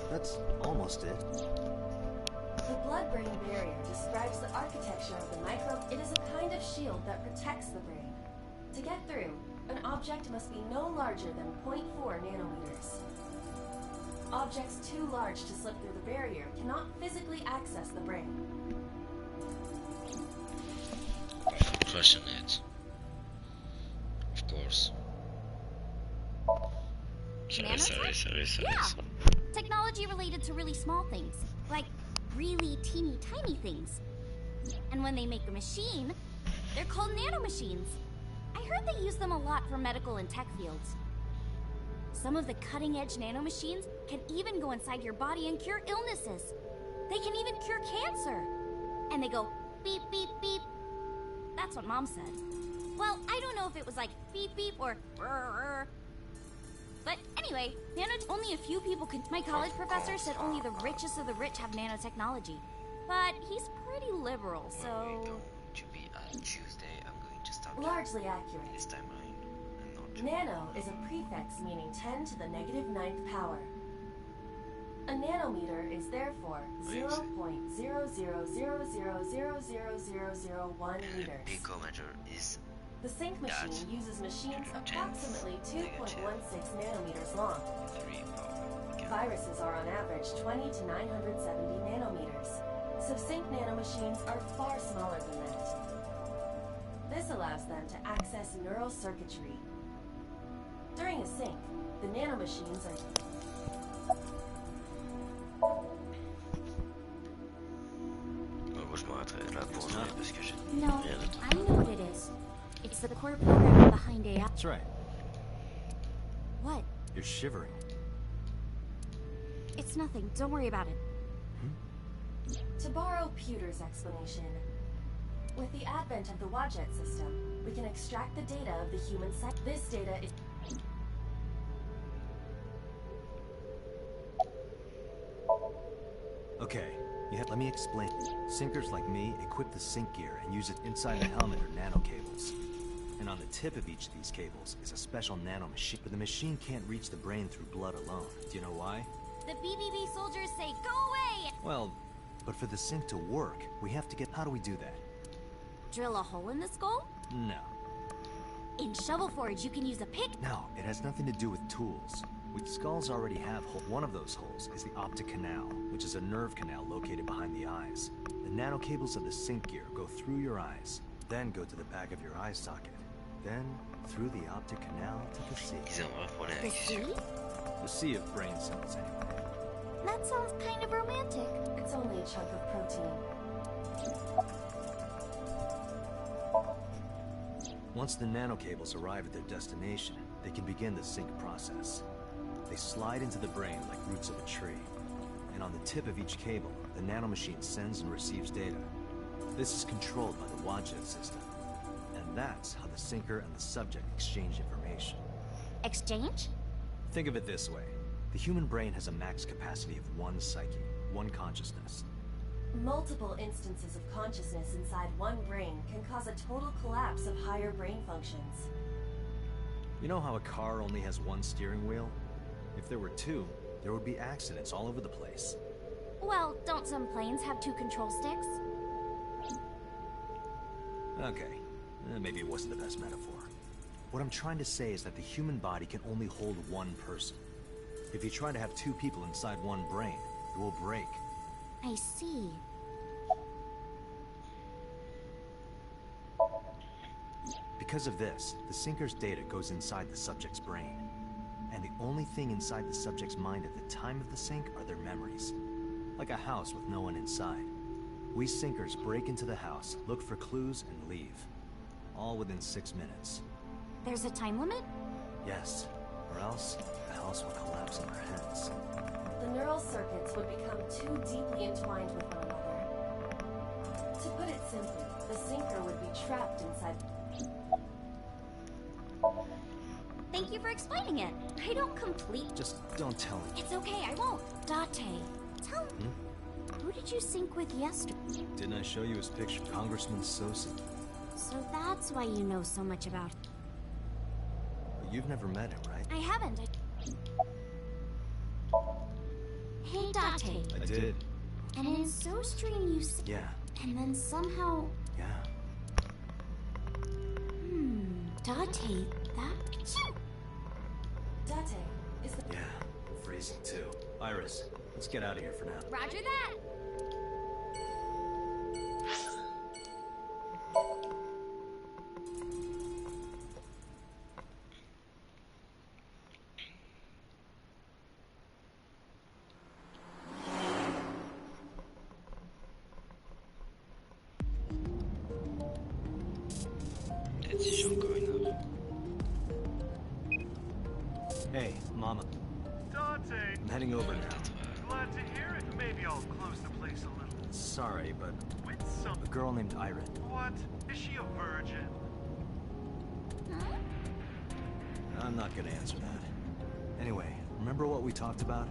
That's almost it. The blood-brain barrier describes the architecture of the microbe. It is a kind of shield that protects the brain. To get through, an object must be no larger than 0.4 nanometers. Objects too large to slip through the barrier cannot physically access the brain. Fascinating. Of course. Sorry. Yeah. Technology related to really small things. Like really teeny tiny things. And when they make a machine, they're called nanomachines. I heard they use them a lot for medical and tech fields. Some of the cutting-edge nanomachines can even go inside your body and cure illnesses. They can even cure cancer. And they go beep, beep, beep. That's what Mom said. Well, I don't know if it was like beep, beep or brr. But anyway, only a few people can. My college professor said only the richest of the rich have nanotechnology. But he's pretty liberal, so... When we're going to be on Tuesday, I'm going to stop Largely accurate. this timeline. And not Nano is a prefix meaning 10 to the negative 9th power. A nanometer is therefore 0.0000000001 meters. Pico measure is The sync machine uses machines approximately 2.16 nanometers long. 3 power. Viruses are on average 20 to 970 nanometers, so sync nanomachines are far smaller than that. This allows them to access neural circuitry. During a sync, the nanomachines are... Moi je m'arrêterai là pour aujourd'hui parce que j'ai No, rien d'autre. I know what it is. It's the core program behind AI. That's right. What? You're shivering. It's nothing. Don't worry about it. To borrow Pewter's explanation, with the advent of the Wadjet system, we can extract the data of the human sex. This data is... Okay, let me explain. Sinkers like me equip the sink gear and use it inside the helmet or nano cables. And on the tip of each of these cables is a special nano machine. But the machine can't reach the brain through blood alone. Do you know why? The BBB soldiers say, go away! Well, but for the sink to work, we have to get... How do we do that? Drill a hole in the skull? No. In Shovel Forge, you can use a pick. No, it has nothing to do with tools. Skulls already have one of those holes is the optic canal, which is a nerve canal located behind the eyes. The nano cables of the sink gear go through your eyes, then go to the back of your eye socket, then through the optic canal to the sea. The sea? The sea of brain cells, anyway. That sounds kind of romantic. It's only a chunk of protein. Once the nano cables arrive at their destination, they can begin the sync process. They slide into the brain like roots of a tree. And on the tip of each cable, the nanomachine sends and receives data. This is controlled by the Wadjet system. And that's how the sinker and the subject exchange information. Exchange? Think of it this way. The human brain has a max capacity of one psyche, one consciousness. Multiple instances of consciousness inside one brain can cause a total collapse of higher brain functions. You know how a car only has one steering wheel? If there were two, there would be accidents all over the place. Well, don't some planes have two control sticks? Okay, maybe it wasn't the best metaphor. What I'm trying to say is that the human body can only hold one person. If you try to have two people inside one brain, it will break. I see. Because of this, the sinker's data goes inside the subject's brain. And the only thing inside the subject's mind at the time of the sync are their memories. Like a house with no one inside. We sinkers break into the house, look for clues, and leave. All within 6 minutes. There's a time limit? Yes, or else the house will collapse on our heads. The neural circuits would become too deeply entwined with one another. To put it simply, the sinker would be trapped inside... Thank you for explaining it. I don't complete... Just don't tell him. It's okay, I won't. Date, tell me. Who did you sync with yesterday? Didn't I show you his picture? Congressman Sosa. So that's why you know so much about... But you've never met him, right? I haven't. Hey, Date. I did. And in SoStream you... Yeah. And then somehow... Yeah. Date, that... Date is the... Yeah, freezing too. Iris, let's get out of here for now. Roger that! Hey, Mama. Dante! I'm heading over now. Glad to hear it. Maybe I'll close the place a little. Sorry, but With some... a girl named Iris. What? Is she a virgin? I'm not gonna answer that. Anyway, remember what we talked about?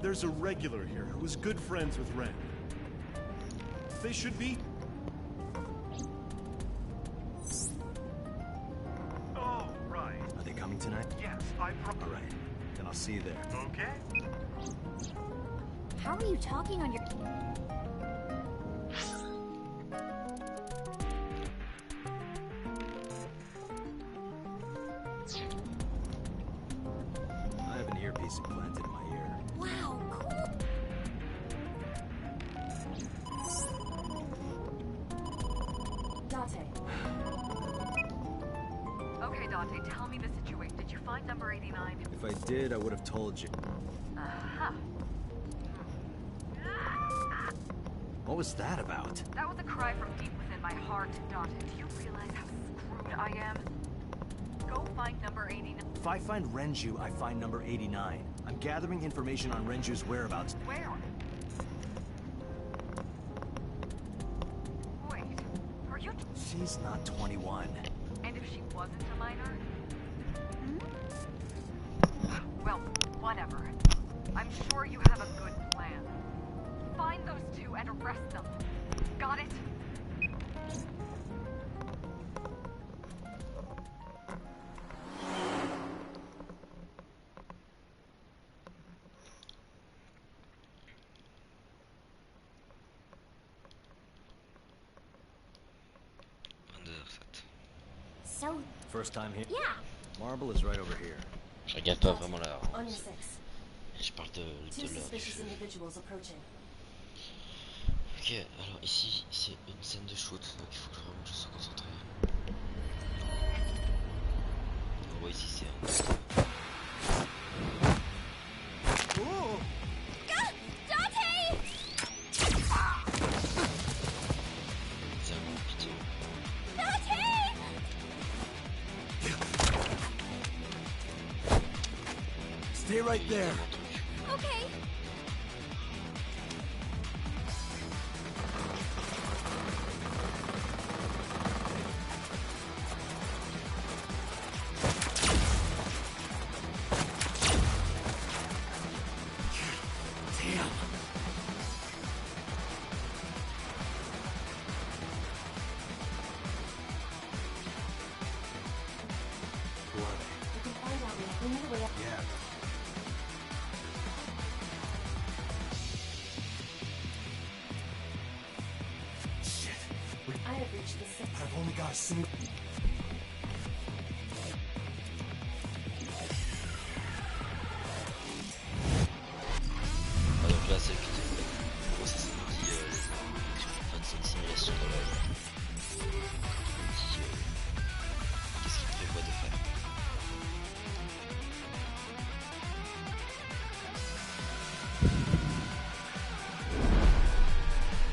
There's a regular here who is good friends with Ren. They should be... Oh, right. Are they coming tonight? Yes, I All right, then I'll see you there. Okay. How are you talking on your... I have an earpiece implanted in my ear. Wow, cool. Date. Okay, Dante, tell me the situation. Did you find number 89? If I did, I would have told you. Uh-huh. What was that about? That was a cry from deep within my heart, Dante. Do you realize how screwed I am? Go find number 89. If I find Renju, I find number 89. I'm gathering information on Renju's whereabouts. Where? She's not 21. And if she wasn't a minor? Well, whatever. I'm sure you have a good plan. Find those two and arrest them. Got it? So, First time here? yeah. Marble is right over here. Je regarde pas vraiment là. On your six. Je parle Two de l'heure du suspicious jeu. individuals approaching. Ok, alors ici c'est une scène de shoot, donc il faut que vraiment je sois concentré. On voit ici c'est un... Oh! Dante! C'est un gros piton. Dante! Stay right there. Okay. Damn. Who are they? We can find out when we need a way up. Yeah. Shit. I have reached the six. I've only got a single. Ah donc là c'est le piton. Bon, ça c'est un petit... enfin, c'est une simulation de la... Qu'est-ce qu'il prévoit de faire?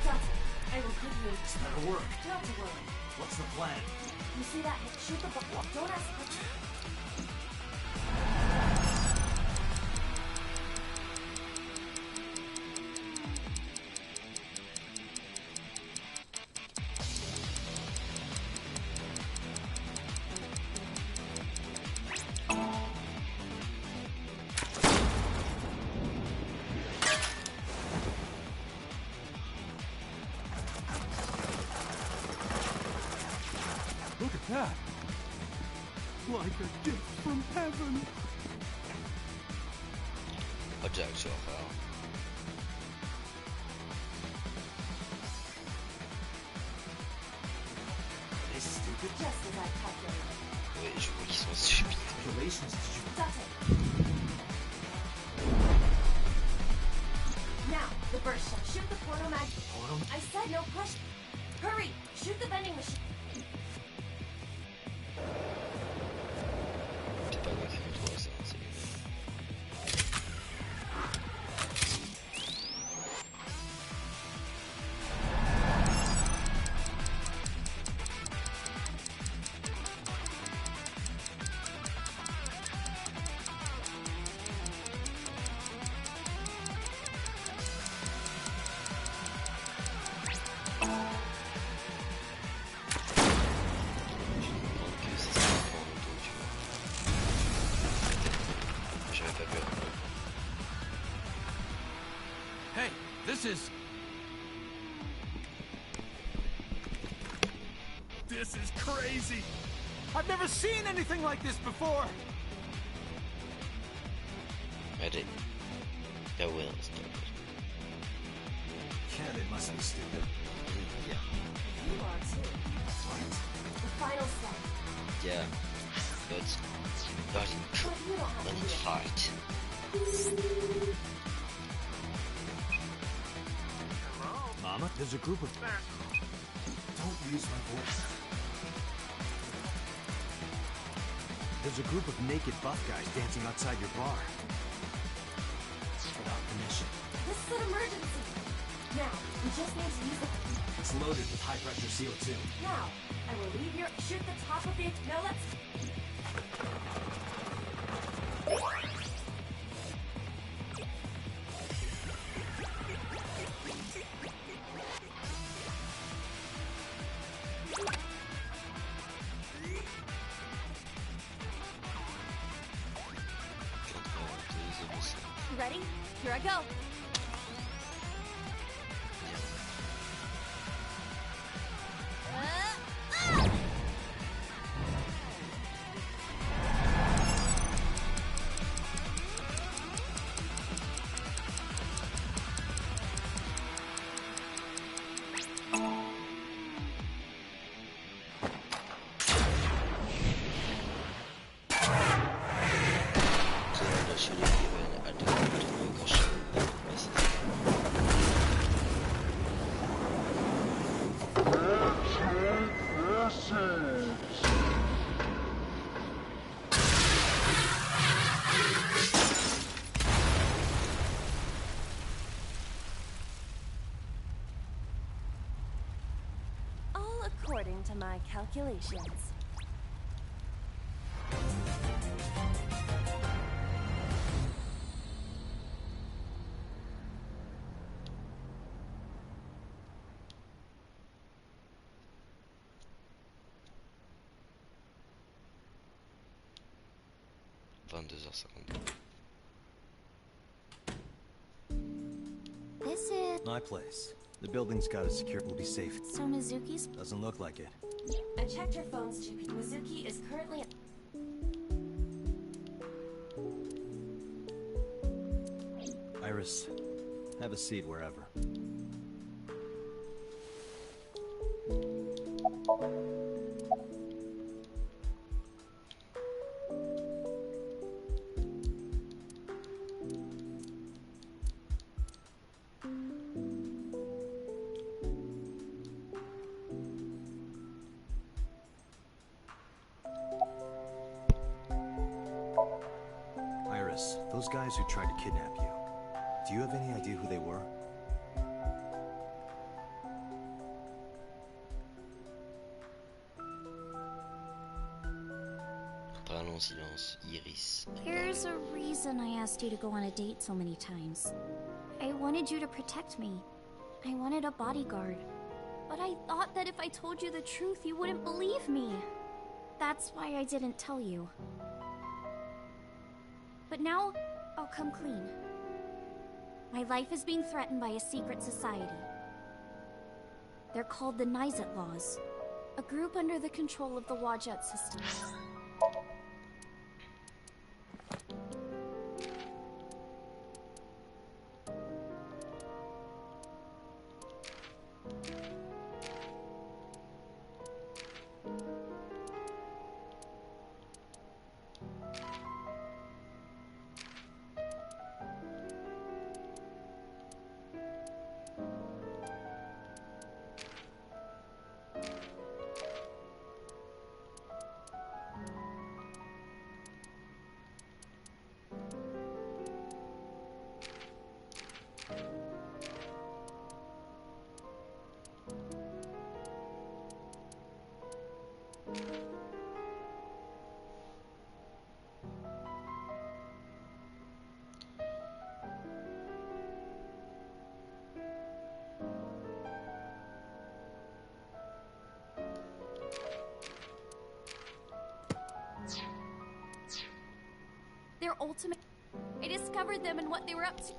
Dante, I will give you. This better work. Not to worry. What's the plan? You see that? Shoot the ball. Don't ask questions. Look at that! Like a gift from heaven! Pas de Jack sur faire. Are they stupid? Just as I calculated. Oui, je vois qu'ils sont stupides. Calculations did you... Dante. Now, the burst shot. Shoot the portal mag. Portal? I said no push. Hurry! Shoot the vending machine. C'est pas moi qui contrôle ça, c'est lui. Hey, this is... This is crazy! I've never seen anything like this before! Ready? Go Will, stop it. Yeah, they must be stupid. Yeah. You are too. What? The final step. Yeah. But not in, But you don't have not to in do it. fight. Mama, there's a group of... Don't use my voice. There's a group of naked buff guys dancing outside your bar. Without permission. This is an emergency. Now, we just need to use the... It's loaded with high-pressure CO2. Now, I will leave your... Shoot the top of the... No, let's... according to my calculations. This is My place. The building's got it secured. We'll be safe. so Mizuki's. Doesn't look like it. I checked your phones, GP. Mizuki is currently... Iris, have a seat wherever. Iris, those guys who tried to kidnap you, do you have any idea who they were? Parlons en silence, Iris. There's a reason I asked you to go on a date so many times. I wanted you to protect me. I wanted a bodyguard. But I thought that if I told you the truth, you wouldn't believe me. That's why I didn't tell you. But now, I'll come clean. My life is being threatened by a secret society. They're called the Nizet Laws, a group under the control of the Wajet system. Their ultimate... I discovered them and what they were up to.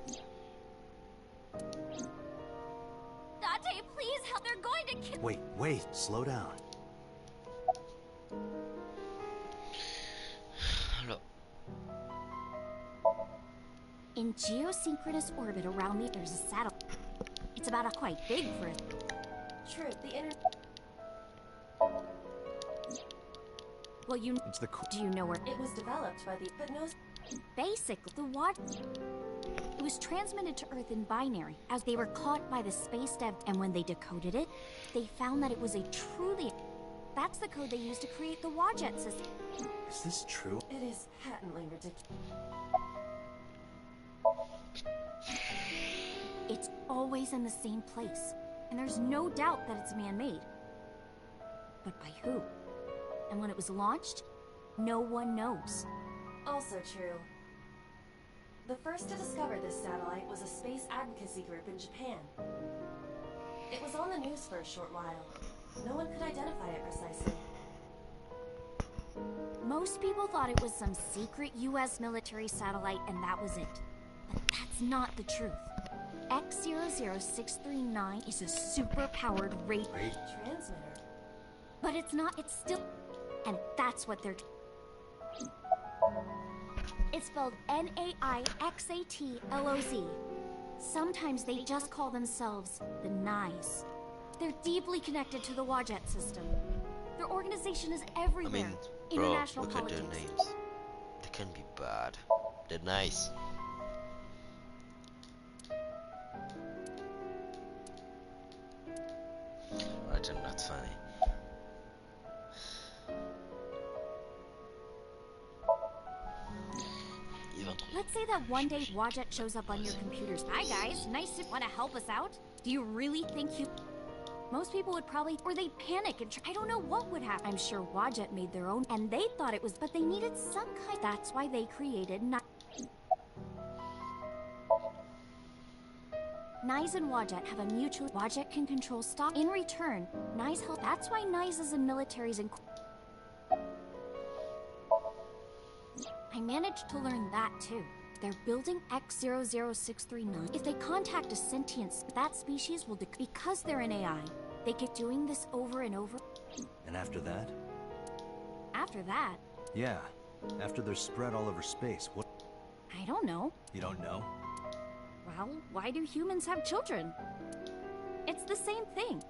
Dante, please help. They're going to kill... Wait, slow down. Alors, In geosynchronous orbit around me, there's a satellite. It's about quite big for it. True, the internet... Well, you... It's the Do you know where... It was developed by the... But no... Basically, the watch... It was transmitted to Earth in binary, as they were caught by the space dev, and when they decoded it, they found that it was a truly... That's the code they used to create the Wajet system. Is this true? It is patently ridiculous. It's always in the same place, and there's no doubt that it's man-made. But by who? And when it was launched, no one knows. Also true. The first to discover this satellite was a space advocacy group in Japan. It was on the news for a short while. No one could identify it precisely. Most people thought it was some secret US military satellite and that was it. But that's not the truth. X00639 is a super-powered radio Transmitter. But it's not, it's still... And that's what they're... It's spelled Naixatloz. Sometimes they just call themselves the Nice. They're deeply connected to the Wajet system. Their organization is everywhere. I mean, bro, International look at politics. their names. They can be bad. They're nice. Right, they're not funny. Let's say that one day Wajet shows up on your computers. Hi guys, nice to want to help us out. Do you really think you... Most people would probably, or they'd panic and I don't know what would happen. I'm sure Wadjet made their own, and they thought it was, but they needed some kind. That's why they created Nyes and Wadjet have a mutual. Wadjet can control stock. In return, Nyes help. That's why Nyes is in militaries and. I managed to learn that too. They're building X00639. If they contact a sentient, that species will because they're an AI. They keep doing this over and over. And after that? After that? Yeah. After they're spread all over space, what? I don't know. You don't know? Well, why do humans have children? It's the same thing.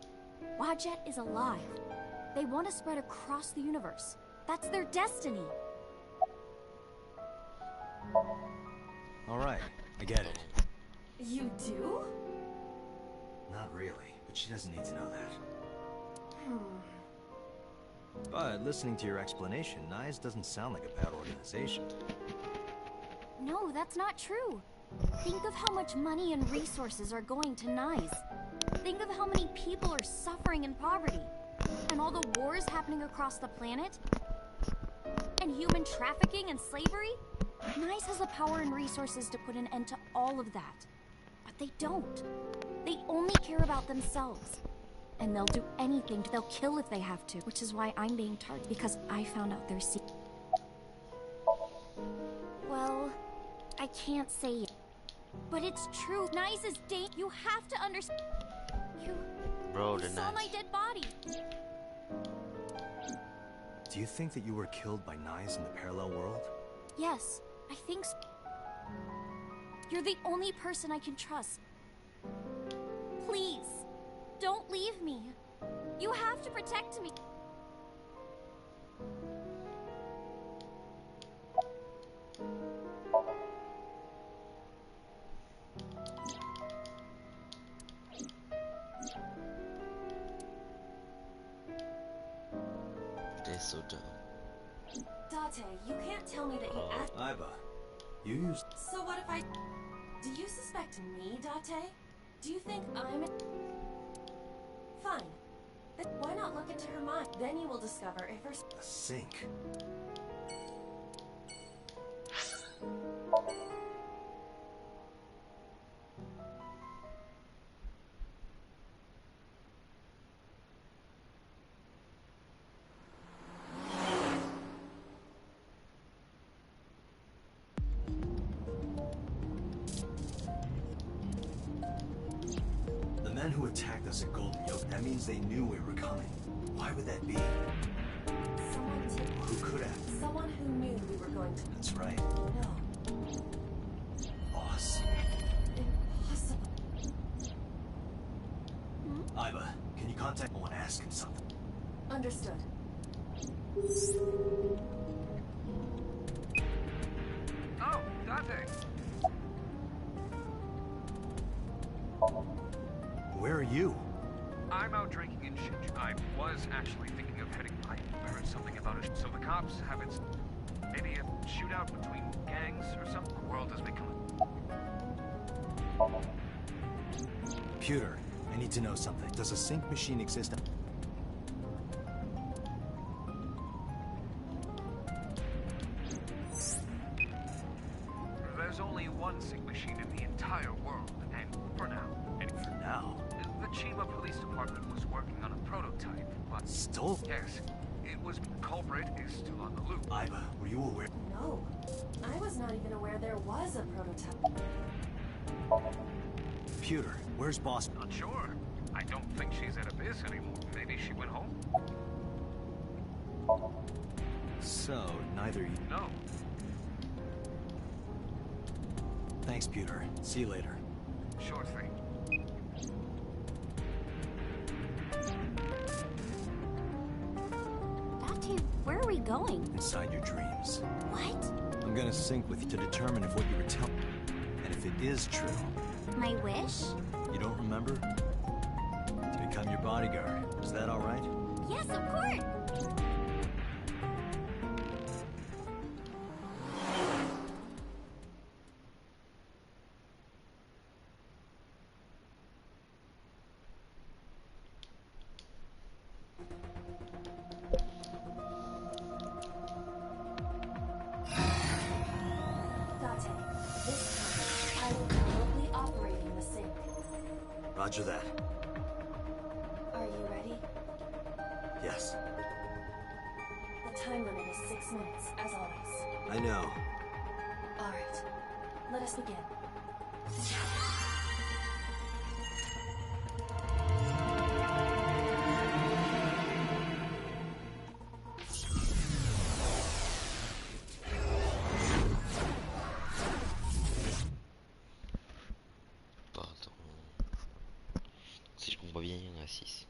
Wadjet is alive. They want to spread across the universe. That's their destiny. All right, I get it. You do? Not really, but she doesn't need to know that. But listening to your explanation, Nyes doesn't sound like a bad organization. No, that's not true. Think of how much money and resources are going to Nyes. Think of how many people are suffering in poverty. And all the wars happening across the planet. And human trafficking and slavery. Nyes has the power and resources to put an end to all of that. But they don't. They only care about themselves. And they'll do anything. They'll kill if they have to. Which is why I'm being targeted. Because I found out their secret. Well, I can't say it. But it's true. Nyes is dead. You have to understand. You saw my dead body. Do you think that you were killed by Nyes in the parallel world? Yes, I think so. You're the only person I can trust. Please, don't leave me. You have to protect me. They're so dumb. Date, you can't tell me that you asked. Iba, you used. So what if I... Do you suspect me, Date? Do you think I'm... Fine. Then why not look into her mind? Then you will discover if her... A sink. The men who attacked us at Golden Yoke, that means they knew we were coming. Why would that be? Someone did. Who could have? Someone who knew we were going to... That's right. No. Boss. Impossible. Iba, can you contact... I want to ask him something. Understood. Oh, Dante. Where are you? I'm out drinking in Shinju. I was actually thinking of heading. I heard something about it. So the cops have it. Maybe a shootout between gangs or something. The world has become. Computer, I need to know something. Does a sync machine exist? There's only one sync machine in the entire world, and for now. And For now. the Chiba Police Department was working on a prototype, but Stole? yes, it was. Culprit is still on the loop. Iba, were you aware? No. I was not even aware there was a prototype. Computer, where's Boss? Not sure. I don't think she's at Abyss anymore. Maybe she went home. So, neither you... No. Thanks, Pewter. See you later. Sure thing. Date, where are we going? Inside your dreams. What? I'm gonna sync with you to determine if what you were telling... And if it is true, My wish? you don't remember? To become your bodyguard. Is that alright? Yes, of course! Roger that. Are you ready? Yes. The time limit is 6 minutes, as always. I know. All right. Let us begin. Pardon. Si je comprends bien, il y en a 6.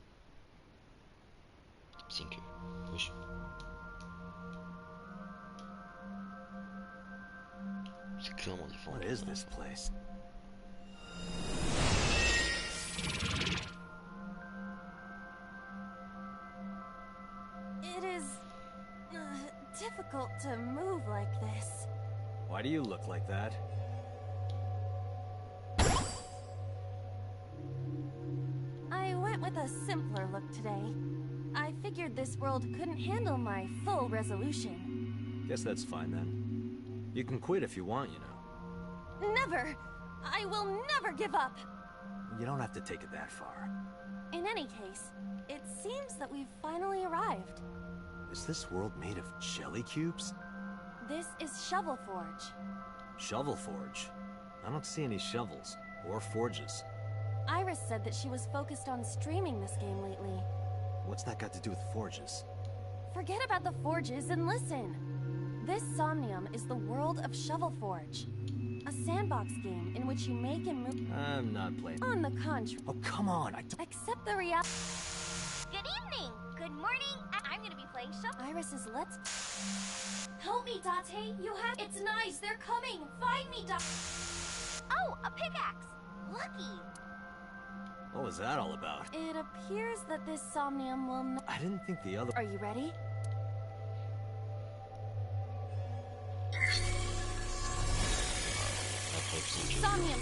5. Oui. C'est clairement différent. What is this place? It is difficult to move like this. Why do you look like that? I went with a simpler look today. I figured this world couldn't handle my full resolution. Guess that's fine then. You can quit if you want, you know. Never! I will never give up! You don't have to take it that far. In any case, it seems that we've finally arrived. Is this world made of jelly cubes? This is Shovel Forge. Shovel Forge? I don't see any shovels, or forges. Iris said that she was focused on streaming this game lately. What's that got to do with forges? Forget about the forges and listen. This Somnium is the world of Shovel Forge. A sandbox game in which you make and move... I'm not playing. On the contrary... Oh, come on, Accept the reality... Good evening. Good morning. I'm gonna be playing Shovel. Iris's Let's... Help me, Date. You have... It's nice. They're coming. Find me, Date. Oh, a pickaxe. Lucky. What was that all about? It appears that this Somnium will not... I didn't think the other... Are you ready? Somnium!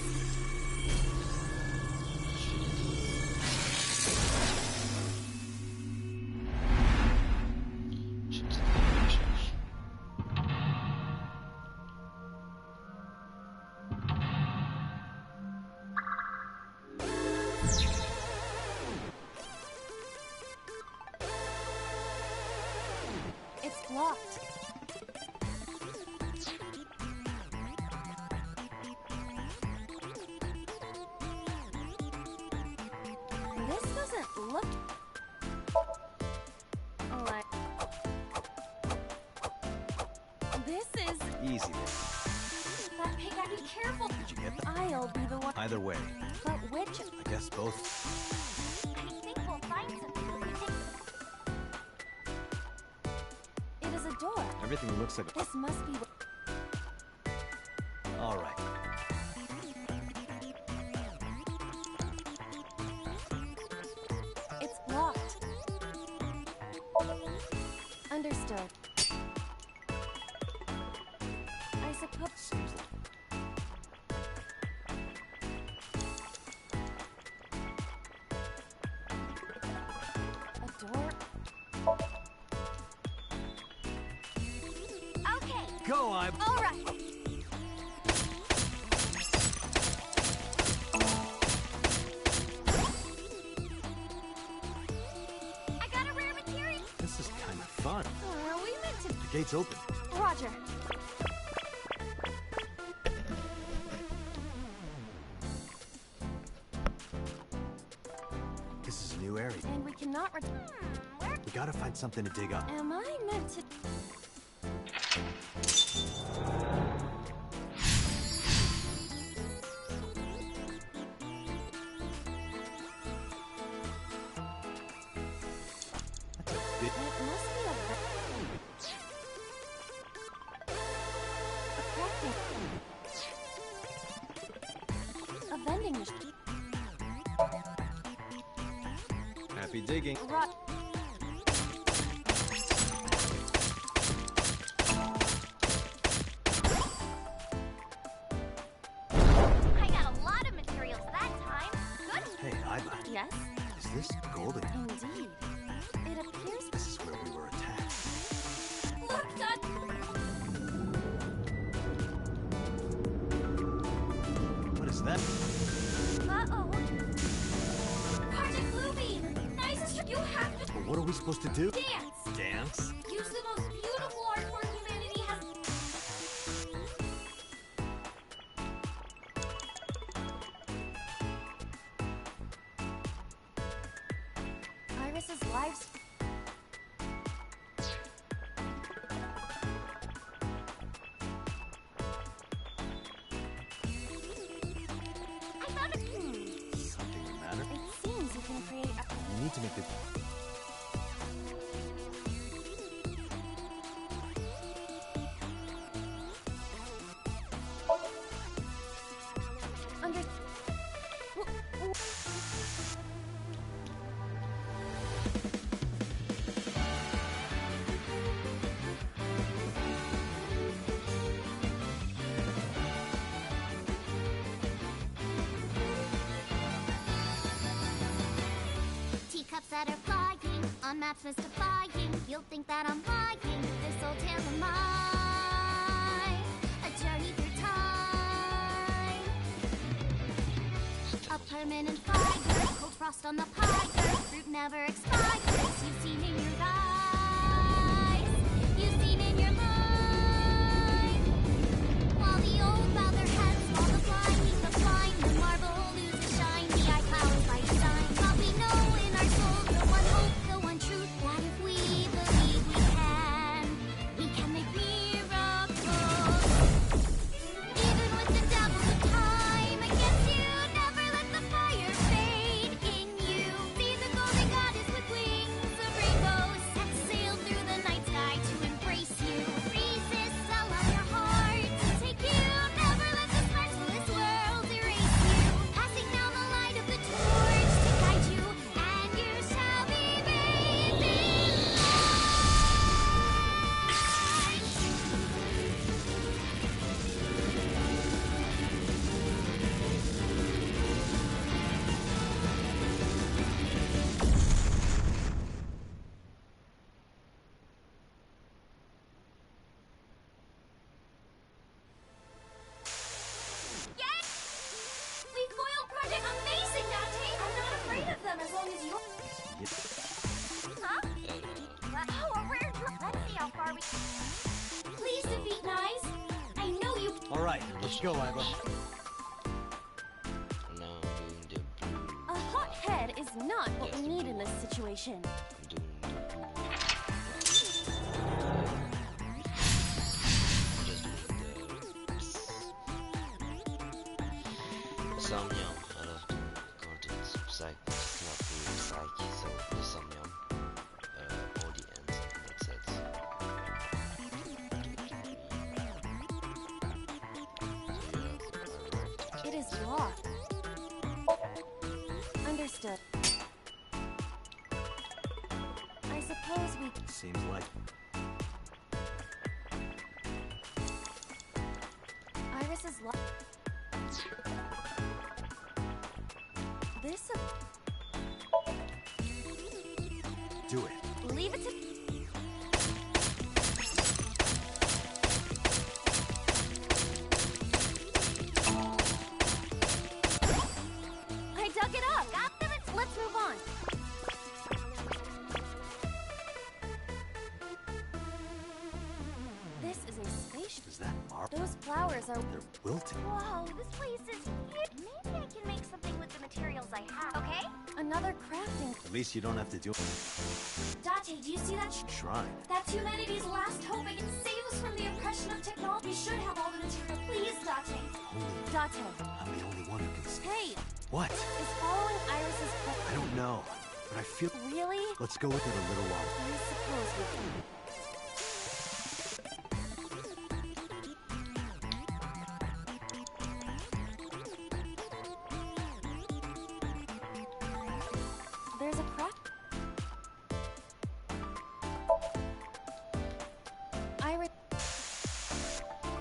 It's blocked. This doesn't look like... This is... Easy there. That pig, be careful. Did you get that? I'll be the one... Either way, But which... I guess both. I think we'll find something. It is a door. Everything looks like... This must be... All right. It's blocked. Understood. I suppose... Seems like... A door? Okay. Go, I'm... All right. I got a rare material. This is kind of fun. Are we meant to... The gate's open. Roger. This is a new area. And we cannot... Where... We gotta find something to dig up. Am I meant to... That's a bit... It must be a vending machine. Happy digging. I got a lot of materials that time. Good. Hey, Iva. Yes, Is this golden? indeed. It appears... This is where we were attacked. Look, Dad. What is that? Uh-oh. What are we supposed to do? Dance! Dance? Use the most beautiful art form humanity has. Iris's lives. I found a. Something the matter? It seems you can create a. You need to make the... Under. Teacups that are flying, on maps mystifying. You'll think that I'm lying. This old tale of mine, a journey through time. A permanent fire, cold frost on the pyre. Fruit never expires. You've seen in your eyes, you've seen in your mind. While the old bow their heads, while the blind meet the blind, the marble loses shine. The eye clouds by design. But we know in our souls the one hope, the one truth, that if we believe we can make miracles. Even with the devils of time against you, never let the fire fade in you. See the golden goddess with wings of rainbows, set sail through the night sky to embrace you. Resist, allow your heart to take you. Never let this merciless world erase you. Passing down the light of the torch to guide you, and you shall be bathed in We foiled Project Amazing, Dante! I'm not afraid of them as long as you're... Huh? Wow, a rare drop. Let's see how far we... Please defeat Nice. I know you... All right, let's go, Ira. Now I'm doing the blue. A hot head is not what we need in this situation. I'm doing the blue. Just doing the Somnium. I love the contents psych, it's not really psyche, so the Somnium. All the ends, that's it. It is locked. Understood. I suppose we... Seems like... Iris is locked. This... Do it. Leave it to... I dug it up! Let's move on. This is a spaceship. Is that marble? Those flowers are... They're wilting. Whoa, this place is huge. Maybe I can make something with the materials I have, okay? Another crafting... At least you don't have to do it. Dante, do you see that? Shrine. That's humanity's last hope. It can save us from the oppression of technology. We should have all the material. Please, Dante. Dante. I'm the only one who can see. Hey! What? Is following Iris's... I don't know, but I feel... Really? Let's go with it a little while. I suppose we can. There's a crack. Iris.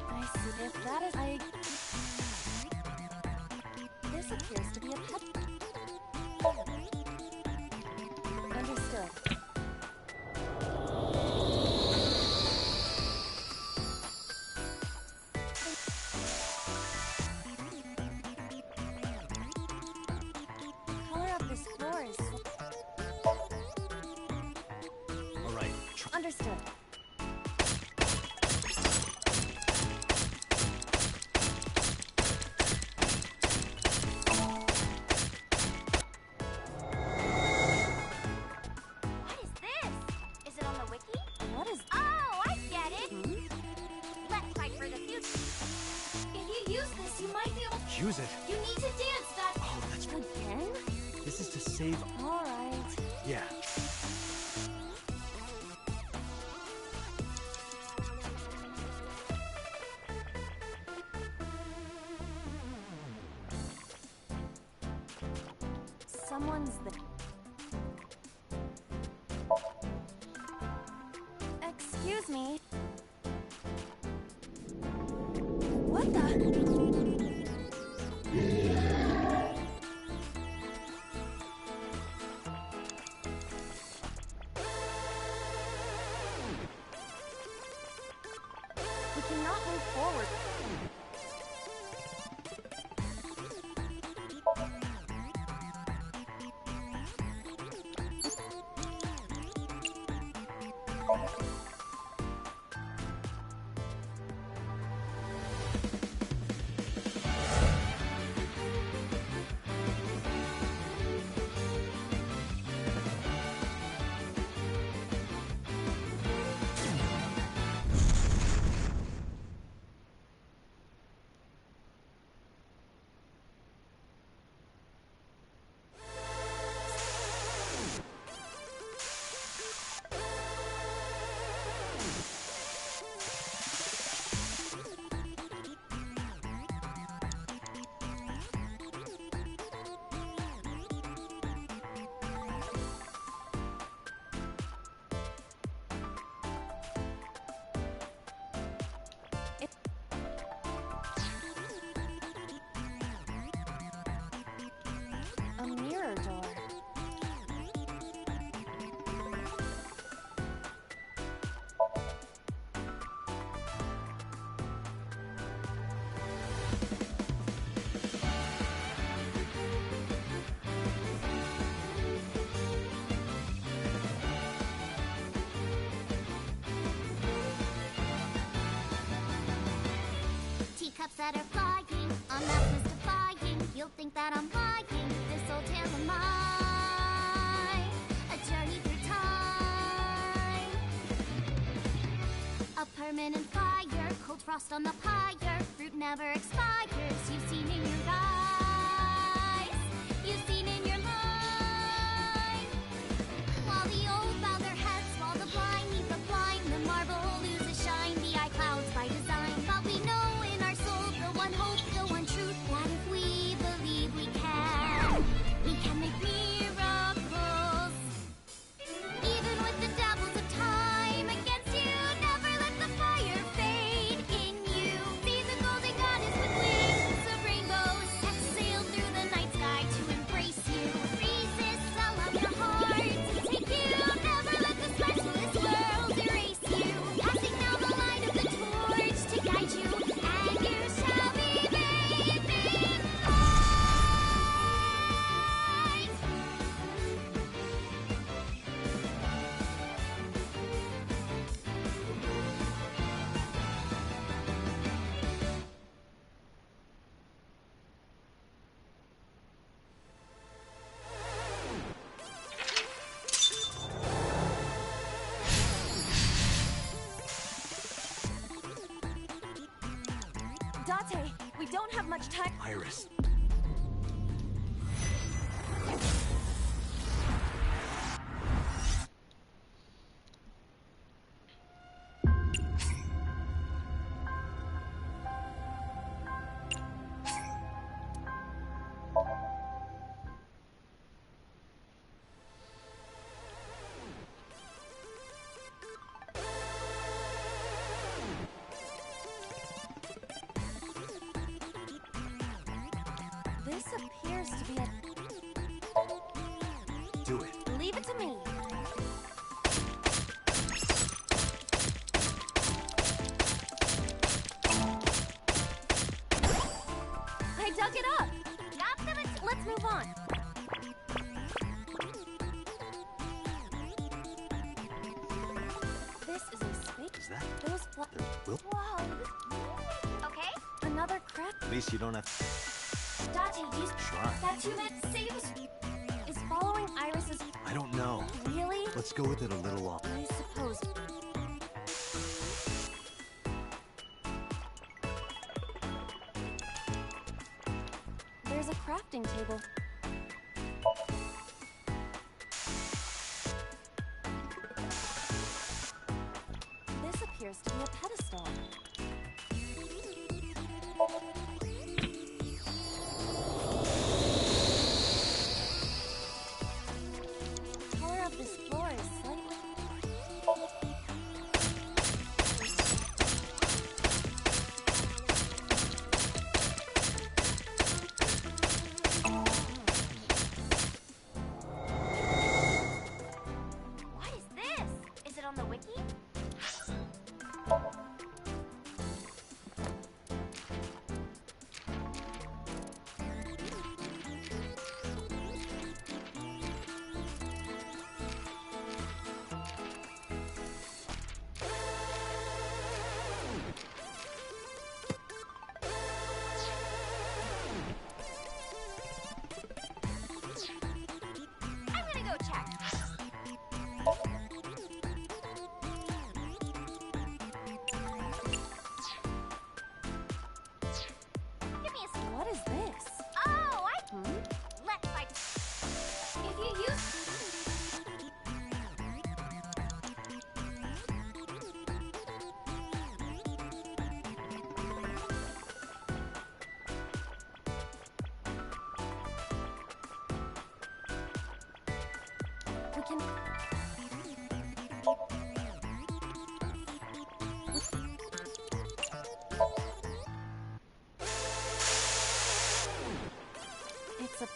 I see. If that is... This appears to be a pet. Understood. Understood. What is this? Is it on the wiki? What is... Oh, I get it! Let's fight for the future. If you use this, you might be able to... Use it. You need to dance that... Oh, that's... Again? This is to save... All right. Yeah. Someone's there. Excuse me. What the? We cannot move forward. A mirror door. Teacups that are flying, on maps mystifying. You'll think that I'm lying. This old tale of mine, a journey through time. A permanent fire, cold frost on the pyre. Fruit never expires. You've seen in your eyes, you've seen in your mind. While the old bow their heads, while the blind meet the blind, the marble loses shine. The eye clouds by design, but we know in our soul the one hope, the one truth, that if we believe we can make miracles. Even with the devils of time against you, never let the fire fade in you. See the golden goddess with wings of rainbows, set sail through the night sky to embrace you. Resist, allow your heart to take you. Never let the specialist world erase you. Passing down the light of the torch to guide you, and you shall be bathed in light. Date, we don't have much time. Iris. This appears to be a... Do it. Leave it to me. I dug it up. Let's move on. Whoa. Okay? Another crap. At least you don't have Dante, you... Try. That you meant say was... Is following Iris's... I don't know. Really? Let's go with it a little longer. I suppose. There's a crafting table. This appears to be a pedestal. The color of this floor is slightly... What is this? Is it on the wiki? I'm gonna go check. Give me a What is this? Oh, Let's fight. If you use... We can... It's a...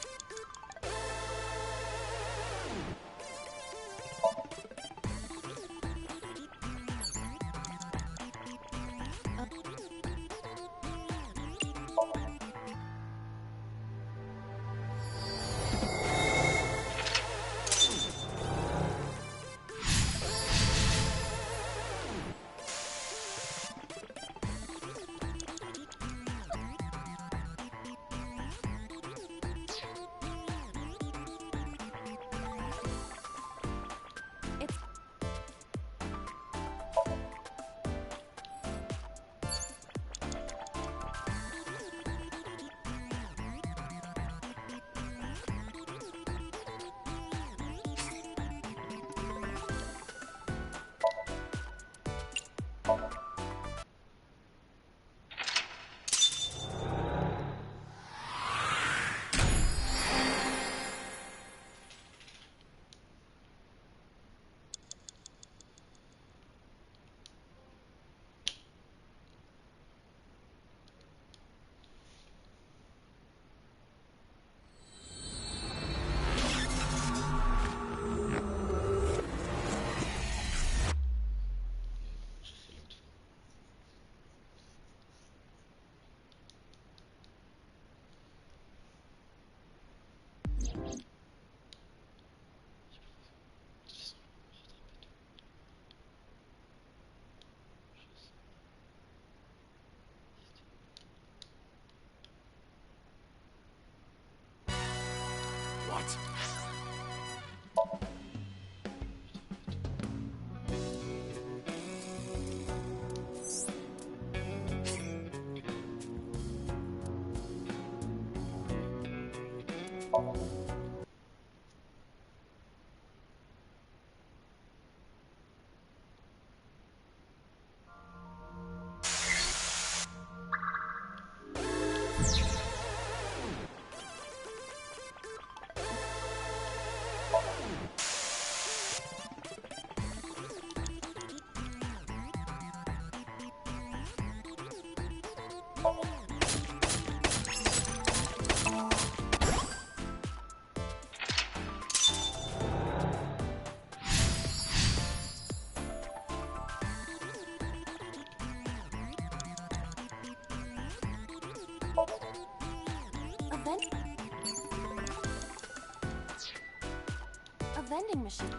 What? A vending machine.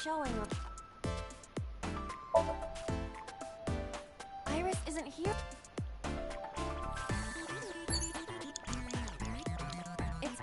showing. Iris isn't here. It's